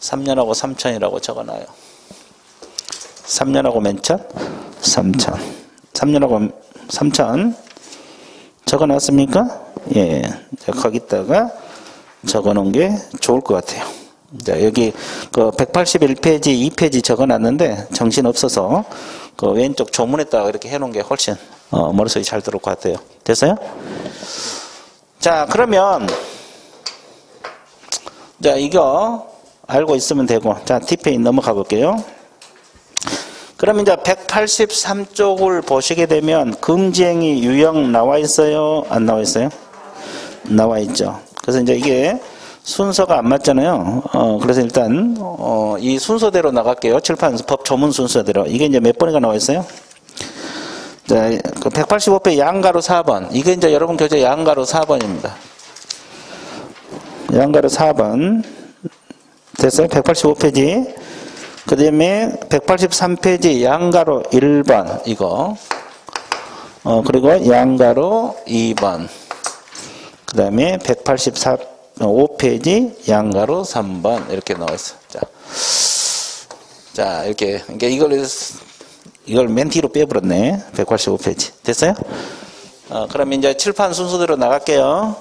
3년하고 3천이라고 적어놔요. 3년하고 몇 천? 3천. 3년하고 3천. 적어놨습니까? 예. 자, 거기다가 적어놓은 게 좋을 것 같아요. 자, 여기 그 181페이지 2페이지 적어놨는데 정신 없어서 그 왼쪽 조문에다가 이렇게 해놓은 게 훨씬 머릿속에 잘 들어올 것 같아요. 됐어요? 자, 그러면 자, 이거 알고 있으면 되고, 자, D페이지 넘어가 볼게요. 그러면 이제 183쪽을 보시게 되면 금지행위 유형 나와 있어요? 안 나와 있어요? 나와 있죠. 그래서 이제 이게 순서가 안 맞잖아요. 그래서 일단 이 순서대로 나갈게요. 칠판 법 조문 순서대로. 이게 이제 몇 번이가 나와 있어요? 자, 그 185페이지 양가로 4번. 이게 이제 여러분 교재 양가로 4번입니다. 양가로 4번. 됐어요? 185페이지. 그 다음에 183페이지 양가로 1번. 이거. 그리고 양가로 2번. 그 다음에 185페이지 양가로 3번. 이렇게 나와 있어요. 자, 이렇게. 그러니까 이걸 맨 뒤로 빼버렸네. 185페이지. 됐어요? 그럼 이제 칠판 순서대로 나갈게요.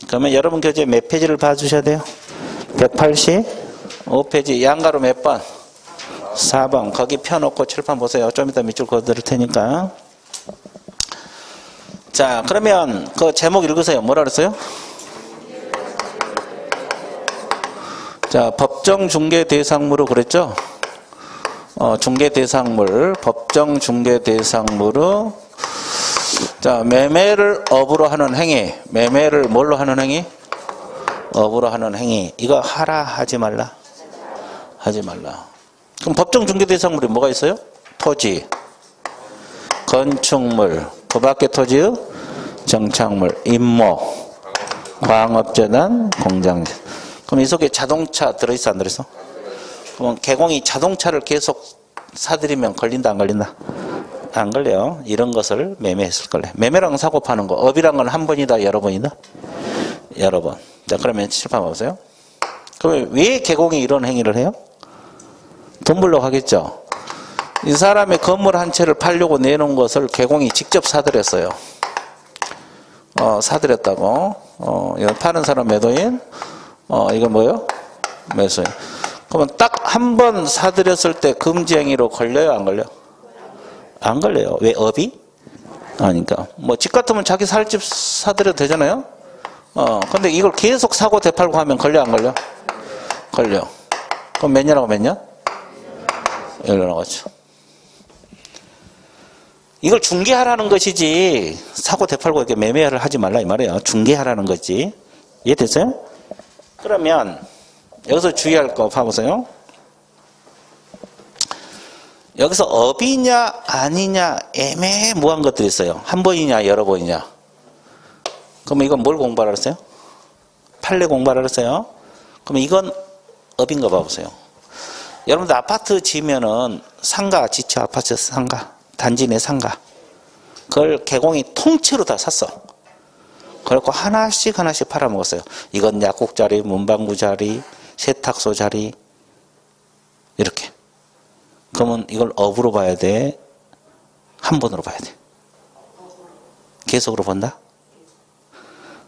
그러면 여러분 교재 몇 페이지를 봐주셔야 돼요? 185 5페이지 양가로 몇 번? 4번. 거기 펴놓고 칠판 보세요. 좀 이따 밑줄 그어드릴 테니까. 자, 그러면 그 제목 읽으세요. 뭐라 그랬어요? 자, 법정 중개 대상물로 그랬죠? 중개 대상물, 법정 중개 대상물로 자, 매매를 업으로 하는 행위. 매매를 뭘로 하는 행위? 업으로 하는 행위. 이거 하라, 하지 말라? 하지 말라. 그럼 법정 중개 대상물이 뭐가 있어요? 토지, 건축물, 그 밖에 토지의 정착물, 임모, 광업재단, 공장. 그럼 이 속에 자동차 들어있어, 안 들어있어? 그럼 개공이 자동차를 계속 사들이면 걸린다, 안 걸린다? 안 걸려요. 이런 것을 매매했을 걸래. 매매랑 사고 파는 거. 업이란 건 한 번이다, 여러 번이다? 여러 번. 자, 그러면 칠판 보세요. 그러면 왜 개공이 이런 행위를 해요? 돈 벌려고 하겠죠. 이 사람의 건물 한 채를 팔려고 내놓은 것을 개공이 직접 사들였어요. 사들였다고. 이거 파는 사람 매도인. 이건 뭐예요? 매수인. 그러면 딱 한 번 사들였을 때 금지행위로 걸려요? 안 걸려? 안 걸려요. 왜? 업이? 아니까. 뭐 집 같으면 자기 살 집 사들여도 되잖아요? 근데 이걸 계속 사고 되팔고 하면 걸려? 안 걸려? 걸려. 그럼 몇 년하고 몇 년? 1년 하고죠. 이걸 중개하라는 것이지 사고 되팔고 이렇게 매매를 하지 말라 이 말이에요. 중개하라는 거지. 이해됐어요? 그러면 여기서 주의할 거 봐보세요. 여기서 업이냐 아니냐 애매모호한 것들이 있어요. 한 번이냐 여러 번이냐. 그러면 이건 뭘 공부하라 그랬어요? 판례 공부하라 그랬어요. 그러면 이건 업인 거 봐보세요. 여러분들 아파트 지으면은 상가, 지처 아파트 상가, 단지 내 상가. 그걸 개공이 통째로 다 샀어. 그래갖고 하나씩 하나씩 팔아먹었어요. 이건 약국 자리, 문방구 자리, 세탁소 자리. 이렇게. 그러면 이걸 업으로 봐야 돼? 한 번으로 봐야 돼? 계속으로 본다?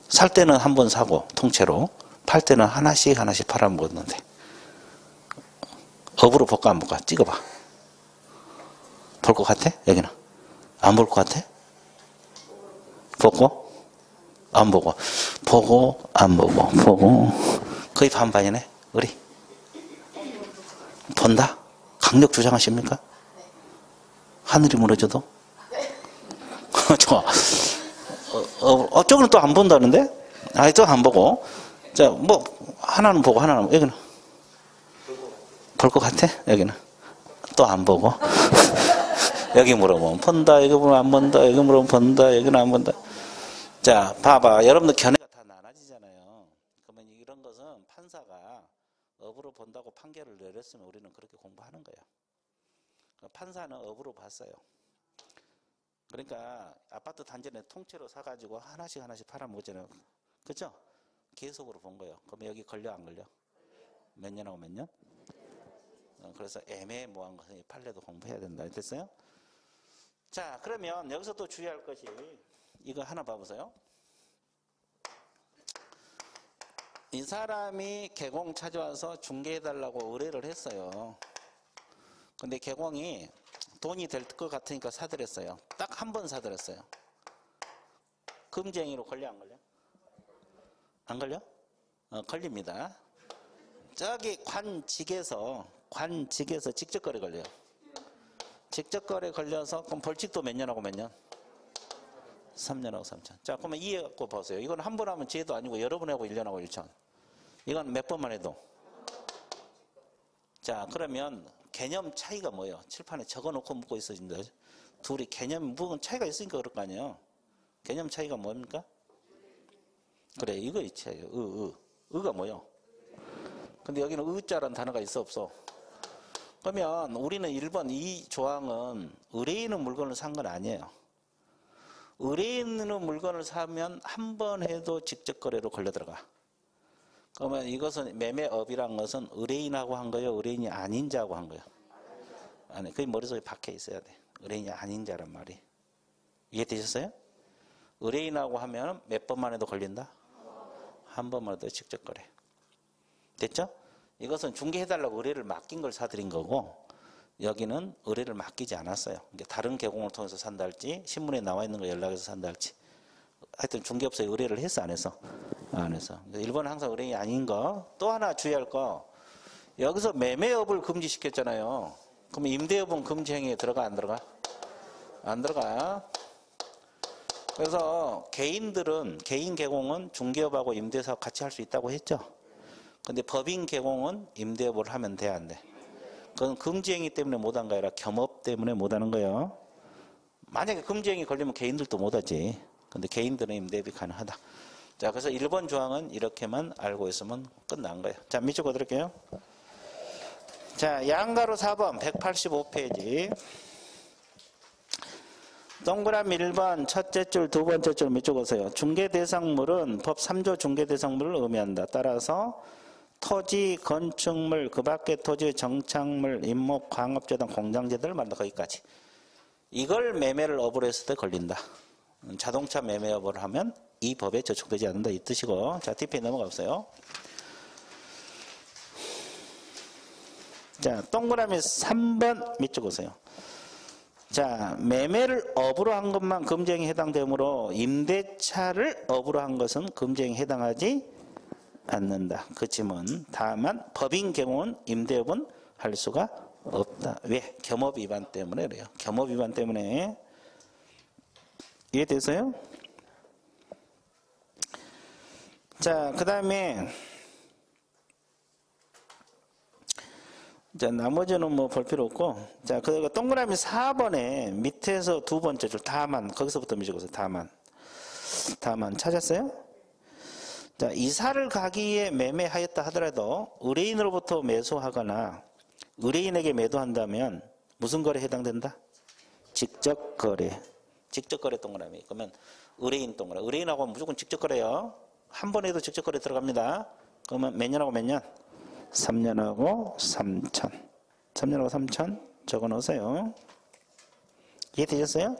살 때는 한 번 사고 통째로 팔 때는 하나씩 하나씩 팔아먹었는데 업으로 볼까 안 볼까? 찍어봐. 볼 것 같아? 여기는 안 볼 것 같아? 보고 안 보고 보고 안 보고 보고 거의 반반이네. 우리 본다? 강력 주장하십니까? 하늘이 무너져도? 좋아. 저거는 또 안 본다는데? 아니, 또 안 보고. 자, 뭐, 하나는 보고, 하나는, 여기는. 볼 것 같아? 여기는. 또 안 보고. 여기 물어보면 본다, 여기 물어보면 안 본다, 여기 물어보면 본다, 여기는 안 본다. 자, 봐봐. 여러분들 견해가 다 나눠지잖아요. 그러면 이런 것은 판사가 업으로 본다고 판결을 내렸으면 우리는 그렇게 공부하는 거야. 판사는 업으로 봤어요. 그러니까 아파트 단지는 통째로 사가지고 하나씩 하나씩 팔아먹었잖아요. 그죠? 계속으로 본 거예요. 그럼 여기 걸려 안 걸려? 몇 년하고 몇 년? 그래서 애매모호한 것은 판례도 공부해야 된다. 됐어요? 자, 그러면 여기서 또 주의할 것이 이거 하나 봐보세요. 이 사람이 개공 찾아와서 중개해달라고 의뢰를 했어요. 근데 개공이 돈이 될 것 같으니까 사들였어요. 딱 한 번 사들였어요. 금지행위로 걸려 안 걸려? 안 걸려? 걸립니다. 저기 관직에서 직접거래 걸려요. 직접거래 걸려서 그럼 벌칙도 몇 년하고 몇 년? 3년하고 3천. 자, 그러면 이해 갖고 보세요. 이건 한 번 하면 죄도 아니고 여러 번 하고 1년하고 1천. 이건 몇 번만 해도. 자, 그러면 개념 차이가 뭐예요? 칠판에 적어놓고 묻고 있어진다. 둘이 개념 묵은 차이가 있으니까 그럴 거 아니에요. 개념 차이가 뭡니까? 그래, 이거 차이예요. 의가 뭐예요? 근데 여기는 의자라는 단어가 있어 없어? 그러면 우리는 1번 이 조항은 의뢰인은 물건을 산 건 아니에요. 의뢰인은 물건을 사면 한 번 해도 직접 거래로 걸려 들어가. 그러면 이것은 매매업이란 것은 의뢰인하고 한 거예요? 의뢰인이 아닌 자하고 한 거예요? 아니, 그게 머릿속에 박혀 있어야 돼. 의뢰인이 아닌 자란 말이. 이해되셨어요? 의뢰인하고 하면 몇 번만 해도 걸린다? 한 번만 해도 직접 거래. 됐죠? 이것은 중개해달라고 의뢰를 맡긴 걸 사드린 거고, 여기는 의뢰를 맡기지 않았어요. 그러니까 다른 개공을 통해서 산다 할지, 신문에 나와 있는 거 연락해서 산다 할지. 하여튼 중개업소에 의뢰를 했어, 안 했어? 안 했어. 일본은 항상 의뢰인이 아닌 거. 또 하나 주의할 거. 여기서 매매업을 금지시켰잖아요. 그럼 임대업은 금지 행위에 들어가, 안 들어가? 안 들어가. 그래서 개인들은, 개인 개공은 중개업하고 임대사업 같이 할 수 있다고 했죠. 근데 법인 개공은 임대업을 하면 돼, 안 돼? 그건 금지행위 때문에 못한 거 아니라 겸업 때문에 못하는 거예요. 만약에 금지행위 걸리면 개인들도 못하지. 근데 개인들은 임대업이 가능하다. 자, 그래서 1번 조항은 이렇게만 알고 있으면 끝난 거예요. 자, 밑줄 그어드릴게요. 자, 양가로 4번 185페이지. 동그라미 1번 첫째 줄, 두 번째 줄 밑줄 그으세요. 중개대상물은 법 3조 중개대상물을 의미한다. 따라서 토지, 건축물, 그 밖의 토지의 정착물, 임목, 광업재 등 공장재들을 말한다. 거기까지. 이걸 매매를 업으로 했을 때 걸린다. 자동차 매매업을 하면 이 법에 저촉되지 않는다. 이 뜻이고. 자, 뒷페이지 넘어가 보세요. 자, 동그라미 3번 밑줄 그으세요. 자, 매매를 업으로 한 것만 금지행위에 해당되므로 임대차를 업으로 한 것은 금지행위에 해당하지 않는다. 그치만 다만 법인 개공은 임대업은 할 수가 없다. 왜? 겸업 위반 때문에 그래요. 겸업 위반 때문에. 이해되세요? 자, 그 다음에 자, 나머지는 뭐 볼 필요 없고. 자, 그리고 동그라미 4번에 밑에서 두 번째 줄 다만, 거기서부터 미적으세요. 다만. 다만 찾았어요? 자, 이사를 가기 위해 매매하였다 하더라도 의뢰인으로부터 매수하거나 의뢰인에게 매도한다면 무슨 거래에 해당된다? 직접 거래. 직접 거래 동그라미. 그러면 의뢰인 동그라미. 의뢰인하고 무조건 직접 거래요. 한 번에도 직접 거래 들어갑니다. 그러면 몇 년하고 몇 년? 3년하고 3천. 3년하고 3천 적어 놓으세요. 이해되셨어요?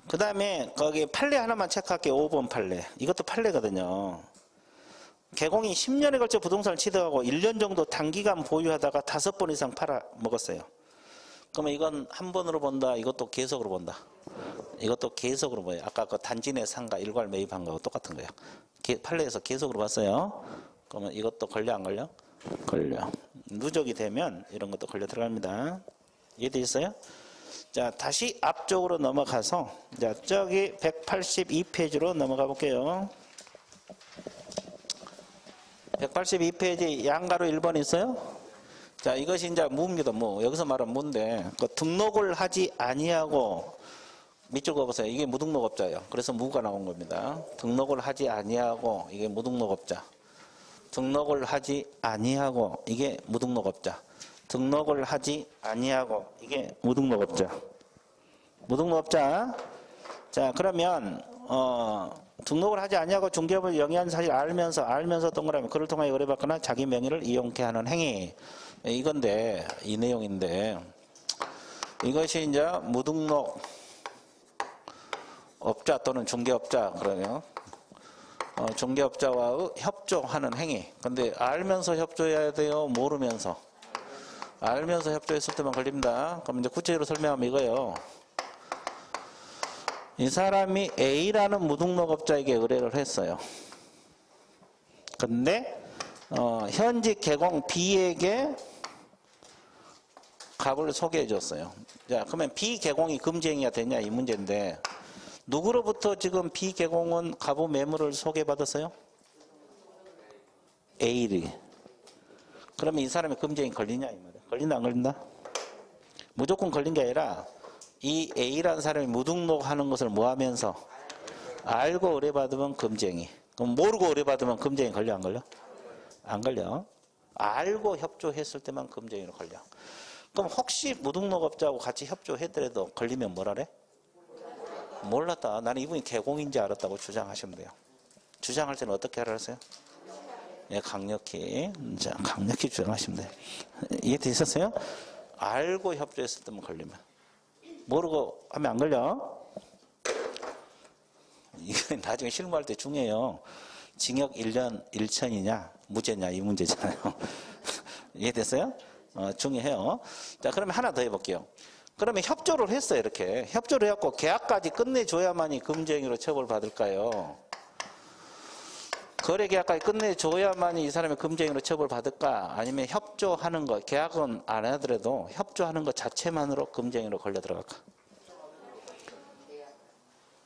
그 다음에 거기 판례 하나만 체크할게요. 5번 판례. 이것도 판례거든요. 개공이 10년에 걸쳐 부동산을 취득하고 1년 정도 단기간 보유하다가 5번 이상 팔아 먹었어요. 그러면 이건 한 번으로 본다. 이것도 계속으로 본다. 이것도 계속으로 봐요. 아까 그 단지 내 상가 일괄 매입한 거하고 똑같은 거예요. 판례에서 계속으로 봤어요. 그러면 이것도 걸려 안 걸려? 걸려. 누적이 되면 이런 것도 걸려 들어갑니다. 이해되셨어요? 자, 다시 앞쪽으로 넘어가서 자, 저기 182페이지로 넘어가 볼게요. 182페이지 양가로 1번 있어요? 자, 이것이 이제 무입니다. 무. 여기서 말하면 무인데 그 등록을 하지 아니하고 밑줄 그어보세요. 이게 무등록업자예요. 그래서 무가 나온 겁니다. 등록을 하지 아니하고 이게 무등록업자. 등록을 하지 아니하고 이게 무등록업자. 등록을 하지 아니하고 이게 무등록업자. 무등록업자. 자, 그러면 등록을 하지 아니하고 중개업을 영위한 사실 알면서 동그라미 그를 통하여 의뢰받거나 자기 명의를 이용케 하는 행위. 이건데 이 내용인데 이것이 이제 무등록 업자 또는 중개업자 그러면 중개업자와 협조하는 행위. 근데 알면서 협조해야 돼요? 모르면서? 알면서 협조했을 때만 걸립니다. 그럼 이제 구체적으로 설명하면 이거예요. 이 사람이 A라는 무등록업자에게 의뢰를 했어요. 근데 현직 개공 B에게 갑을 소개해 줬어요. 자, 그러면 B 개공이 금지행위가 되냐 이 문제인데 누구로부터 지금 B 개공은 갑의 매물을 소개받았어요? A를. 그러면 이 사람이 금지행위 걸리냐 이 말이야. 걸린다 안 걸린다? 무조건 걸린 게 아니라 이 A라는 사람이 무등록하는 것을 뭐 하면서 알고 의뢰받으면 금지행위. 그럼 모르고 의뢰받으면 금지행위 걸려 안 걸려? 안 걸려. 알고 협조했을 때만 금지행위로 걸려. 그럼 혹시 무등록업자하고 같이 협조했더라도 걸리면 뭐라 그래? 몰랐다. 나는 이분이 개공인지 알았다고 주장하시면 돼요. 주장할 때는 어떻게 알았어요? 예, 강력히. 자, 강력히 주장하시면 돼요. 이해되셨어요? 알고 협조했을 때만 걸리면. 모르고 하면 안 걸려. 이거 나중에 실무할 때 중요해요. 징역 1년 1천이냐 무죄냐 이 문제잖아요. 이해됐어요? 중요해요. 자, 그러면 하나 더 해볼게요. 그러면 협조를 했어요. 이렇게 협조를 해갖고 계약까지 끝내줘야만이 금지행위로 처벌받을까요? 거래 계약까지 끝내줘야만이 이 사람이 금지행위로 처벌받을까? 아니면 협조하는 거, 계약은 안 하더라도 협조하는 것 자체만으로 금지행위로 걸려 들어갈까?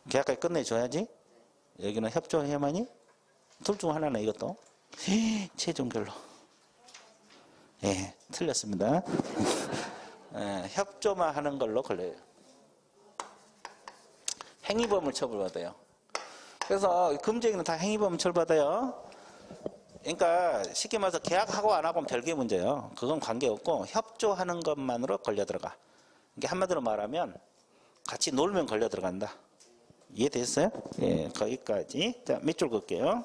계약까지 끝내줘야지. 여기는 협조해야만이. 둘 중 하나네 이것도. 최종 결론. 예, 틀렸습니다. 예, 협조만 하는 걸로 걸려요. 행위범을 처벌받아요. 그래서 금지행위는 다 행위범 처벌받아요. 그러니까 쉽게 말해서 계약하고 안 하고는 별개 문제예요. 그건 관계없고 협조하는 것만으로 걸려 들어가. 그러니까 한마디로 말하면 같이 놀면 걸려 들어간다. 이해됐어요? 예, 거기까지. 자, 밑줄 그을게요.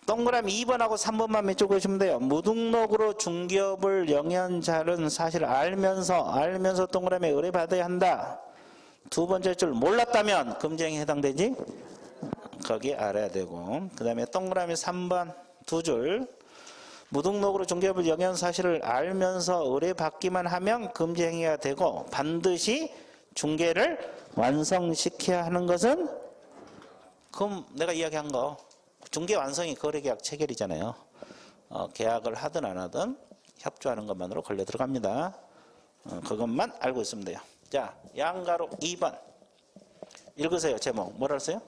동그라미 2번하고 3번만 밑줄 그으시면 돼요. 무등록으로 중개업을 영연자는 사실을 알면서 동그라미에 의뢰받아야 한다. 두 번째 줄 몰랐다면 금지행위에 해당되지? 거기 알아야 되고. 그 다음에 동그라미 3번 두 줄. 무등록으로 중개업을 영연 사실을 알면서 의뢰받기만 하면 금지행위가 되고 반드시 중개를 완성시켜야 하는 것은 그럼 내가 이야기한 거 중개 완성이 거래계약 체결이잖아요. 계약을 하든 안 하든 협조하는 것만으로 걸려 들어갑니다. 그것만 알고 있으면 돼요. 자, 양가로 2번 읽으세요. 제목 뭐라 했어요?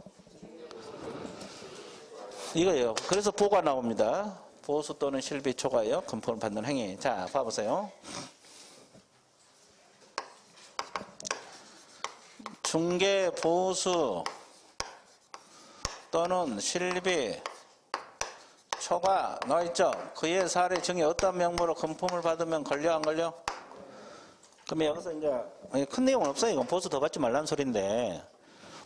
이거예요. 그래서 보가 나옵니다. 보수 또는 실비 초과예요. 금품을 받는 행위. 자, 봐보세요. 중개 보수 또는 실비 초과 나와있죠. 그의 사례 중에 어떤 명목으로 금품을 받으면 걸려 안 걸려? 그러면 여기서 이제 큰 내용은 없어요. 이건 보수 더 받지 말라는 소리인데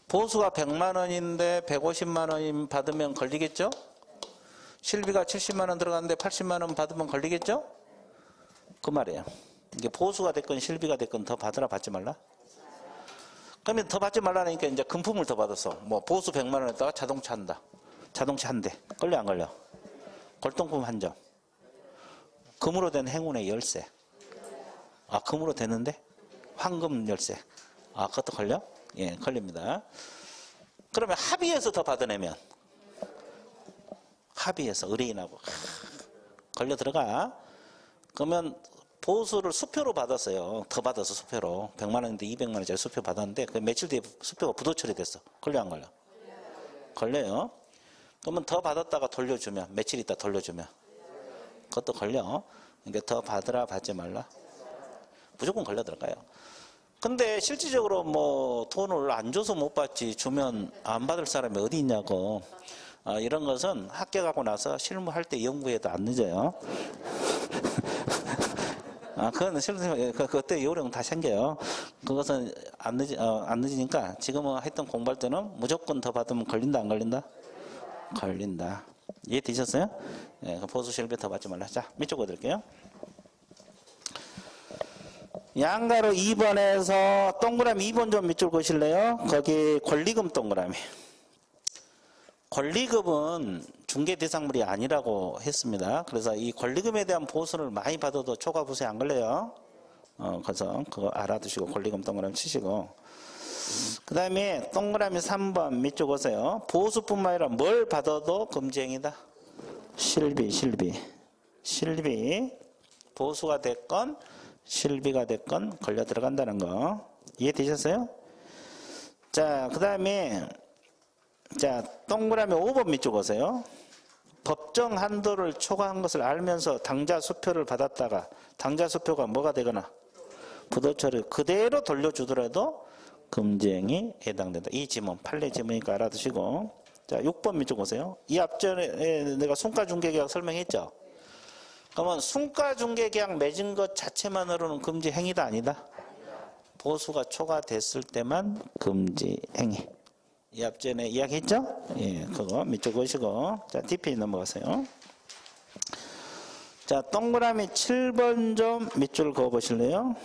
보수가 100만 원인데 150만 원 받으면 걸리겠죠? 실비가 70만 원 들어갔는데 80만 원 받으면 걸리겠죠? 그 말이에요. 이게 보수가 됐건 실비가 됐건 더 받으라 받지 말라? 그러면 더 받지 말라니까 이제 금품을 더 받았어. 뭐 보수 100만 원에다가 자동차 한다. 자동차 한 대. 걸려 안 걸려? 골동품 한 점. 금으로 된 행운의 열쇠. 아, 금으로 되는데? 황금 열쇠. 아, 그것도 걸려? 예, 걸립니다. 그러면 합의해서 더 받아내면 합의해서 의뢰인하고 걸려 들어가. 그러면 보수를 수표로 받았어요. 더 받아서 수표로. 100만 원인데 200만 원짜리 수표 받았는데 그 며칠 뒤에 수표가 부도 처리됐어. 걸려 안 걸려? 걸려요. 그러면 더 받았다가 돌려주면 며칠 있다 돌려주면 그것도 걸려. 그러니까 더 받으라 받지 말라. 무조건 걸려 들어가요. 근데 실질적으로 뭐 돈을 안 줘서 못 받지 주면 안 받을 사람이 어디 있냐고. 이런 것은 합격하고 나서 실무할 때 연구해도 안 늦어요. 그건 실무 그때 요령 다 생겨요. 그것은 안 늦으니까 지금은 하여튼 공부할 때는 무조건 더 받으면 걸린다 안 걸린다? 걸린다. 이해되셨어요? 예, 보수 실비 더 받지 말라. 자, 밑줄 그어드릴게요. 양가로 2번에서 동그라미 2번 좀 밑줄 그으실래요? 거기 권리금 동그라미. 권리금은 중개 대상물이 아니라고 했습니다. 그래서 이 권리금에 대한 보수를 많이 받아도 초과 보수에 안 걸려요. 그래서 그거 알아두시고 권리금 동그라미 치시고. 그 다음에 동그라미 3번 밑줄 보세요. 보수뿐만 아니라 뭘 받아도 금지행위다. 실비. 보수가 됐건 실비가 됐건 걸려 들어간다는 거. 이해되셨어요? 자, 그 다음에 자, 동그라미 5번 밑줄 보세요. 법정 한도를 초과한 것을 알면서 당좌 수표를 받았다가 당좌 수표가 뭐가 되거나 부도처리 그대로 돌려주더라도 금지행위 해당된다. 이 지문 판례 지문이니까 알아두시고. 자, 6번 밑줄 보세요. 이 앞전에 내가 순가중개계약 설명했죠. 그러면 순가중개계약 맺은 것 자체만으로는 금지행위다 아니다? 보수가 초과됐을 때만 금지행위. 이 앞전에 이야기했죠? 예, 그거 밑줄 그으시고. 자, DP 넘어가세요. 자, 동그라미 7번 좀 밑줄 그어 보실래요?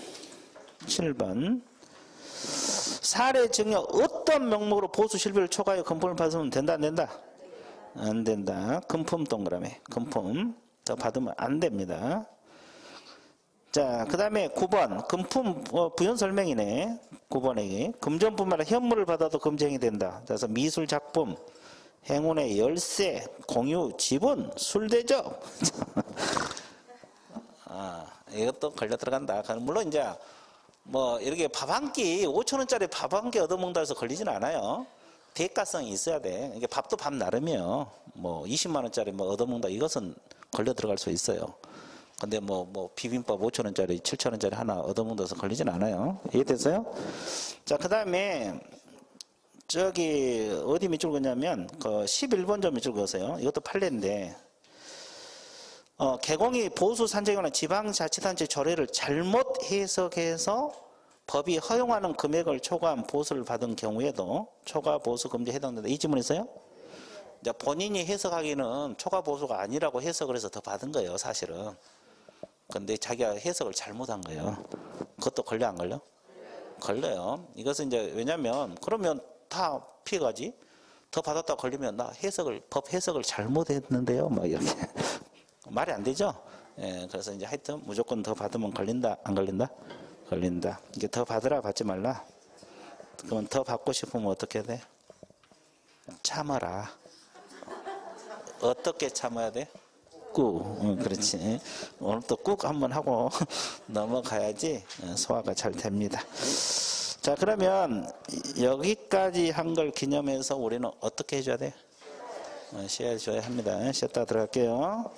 7번. 사례 증여 어떤 명목으로 보수 실비를 초과하여 금품을 받으면 된다 안 된다? 안 된다. 금품 동그라미. 금품. 더 받으면 안 됩니다. 자, 그 다음에 9번. 금품, 부연 설명이네. 9번에. 금전뿐만 아니라 현물을 받아도 금쟁이 된다. 그래서 미술 작품, 행운의 열쇠, 공유, 지분, 술 대접. 이것도 걸려 들어간다. 물론 이제, 이렇게 밥 한 끼, 5,000원짜리 밥 한 끼 얻어먹는다 해서 걸리진 않아요. 대가성이 있어야 돼. 이게 밥도 밥 나름이에요. 20만원짜리 얻어먹는다. 이것은 걸려 들어갈 수 있어요. 근데 비빔밥 5,000원짜리, 7,000원짜리 하나 얻어먹어서 걸리진 않아요. 이해됐어요? 자, 그 다음에, 어디 밑줄 그냐면, 11번 점 밑줄 그으세요. 이것도 판례인데, 개공이 보수 산정이나 지방자치단체 조례를 잘못 해석해서 법이 허용하는 금액을 초과한 보수를 받은 경우에도 초과 보수 금지에 해당된다. 이 질문 있어요? 이제 본인이 해석하기는 초과 보수가 아니라고 해석을 해서 더 받은 거예요, 사실은. 근데 자기가 해석을 잘못한 거예요. 그것도 걸려, 안 걸려? 걸려요. 이것은 이제, 왜냐면, 그러면 다 피해가지? 더 받았다 걸리면 법 해석을 잘못했는데요? 이렇게. 말이 안 되죠? 예, 그래서 이제 하여튼 무조건 더 받으면 걸린다, 안 걸린다? 걸린다. 이게 더 받으라, 받지 말라. 그러면 더 받고 싶으면 어떻게 해야 돼? 참아라. 어떻게 참아야 돼? 꾹. 그렇지. 오늘 또 꾹 한번 하고 넘어가야지 소화가 잘 됩니다. 자, 그러면 여기까지 한 걸 기념해서 우리는 어떻게 해줘야 돼? 쉬어줘야 합니다. 쉬었다 들어갈게요.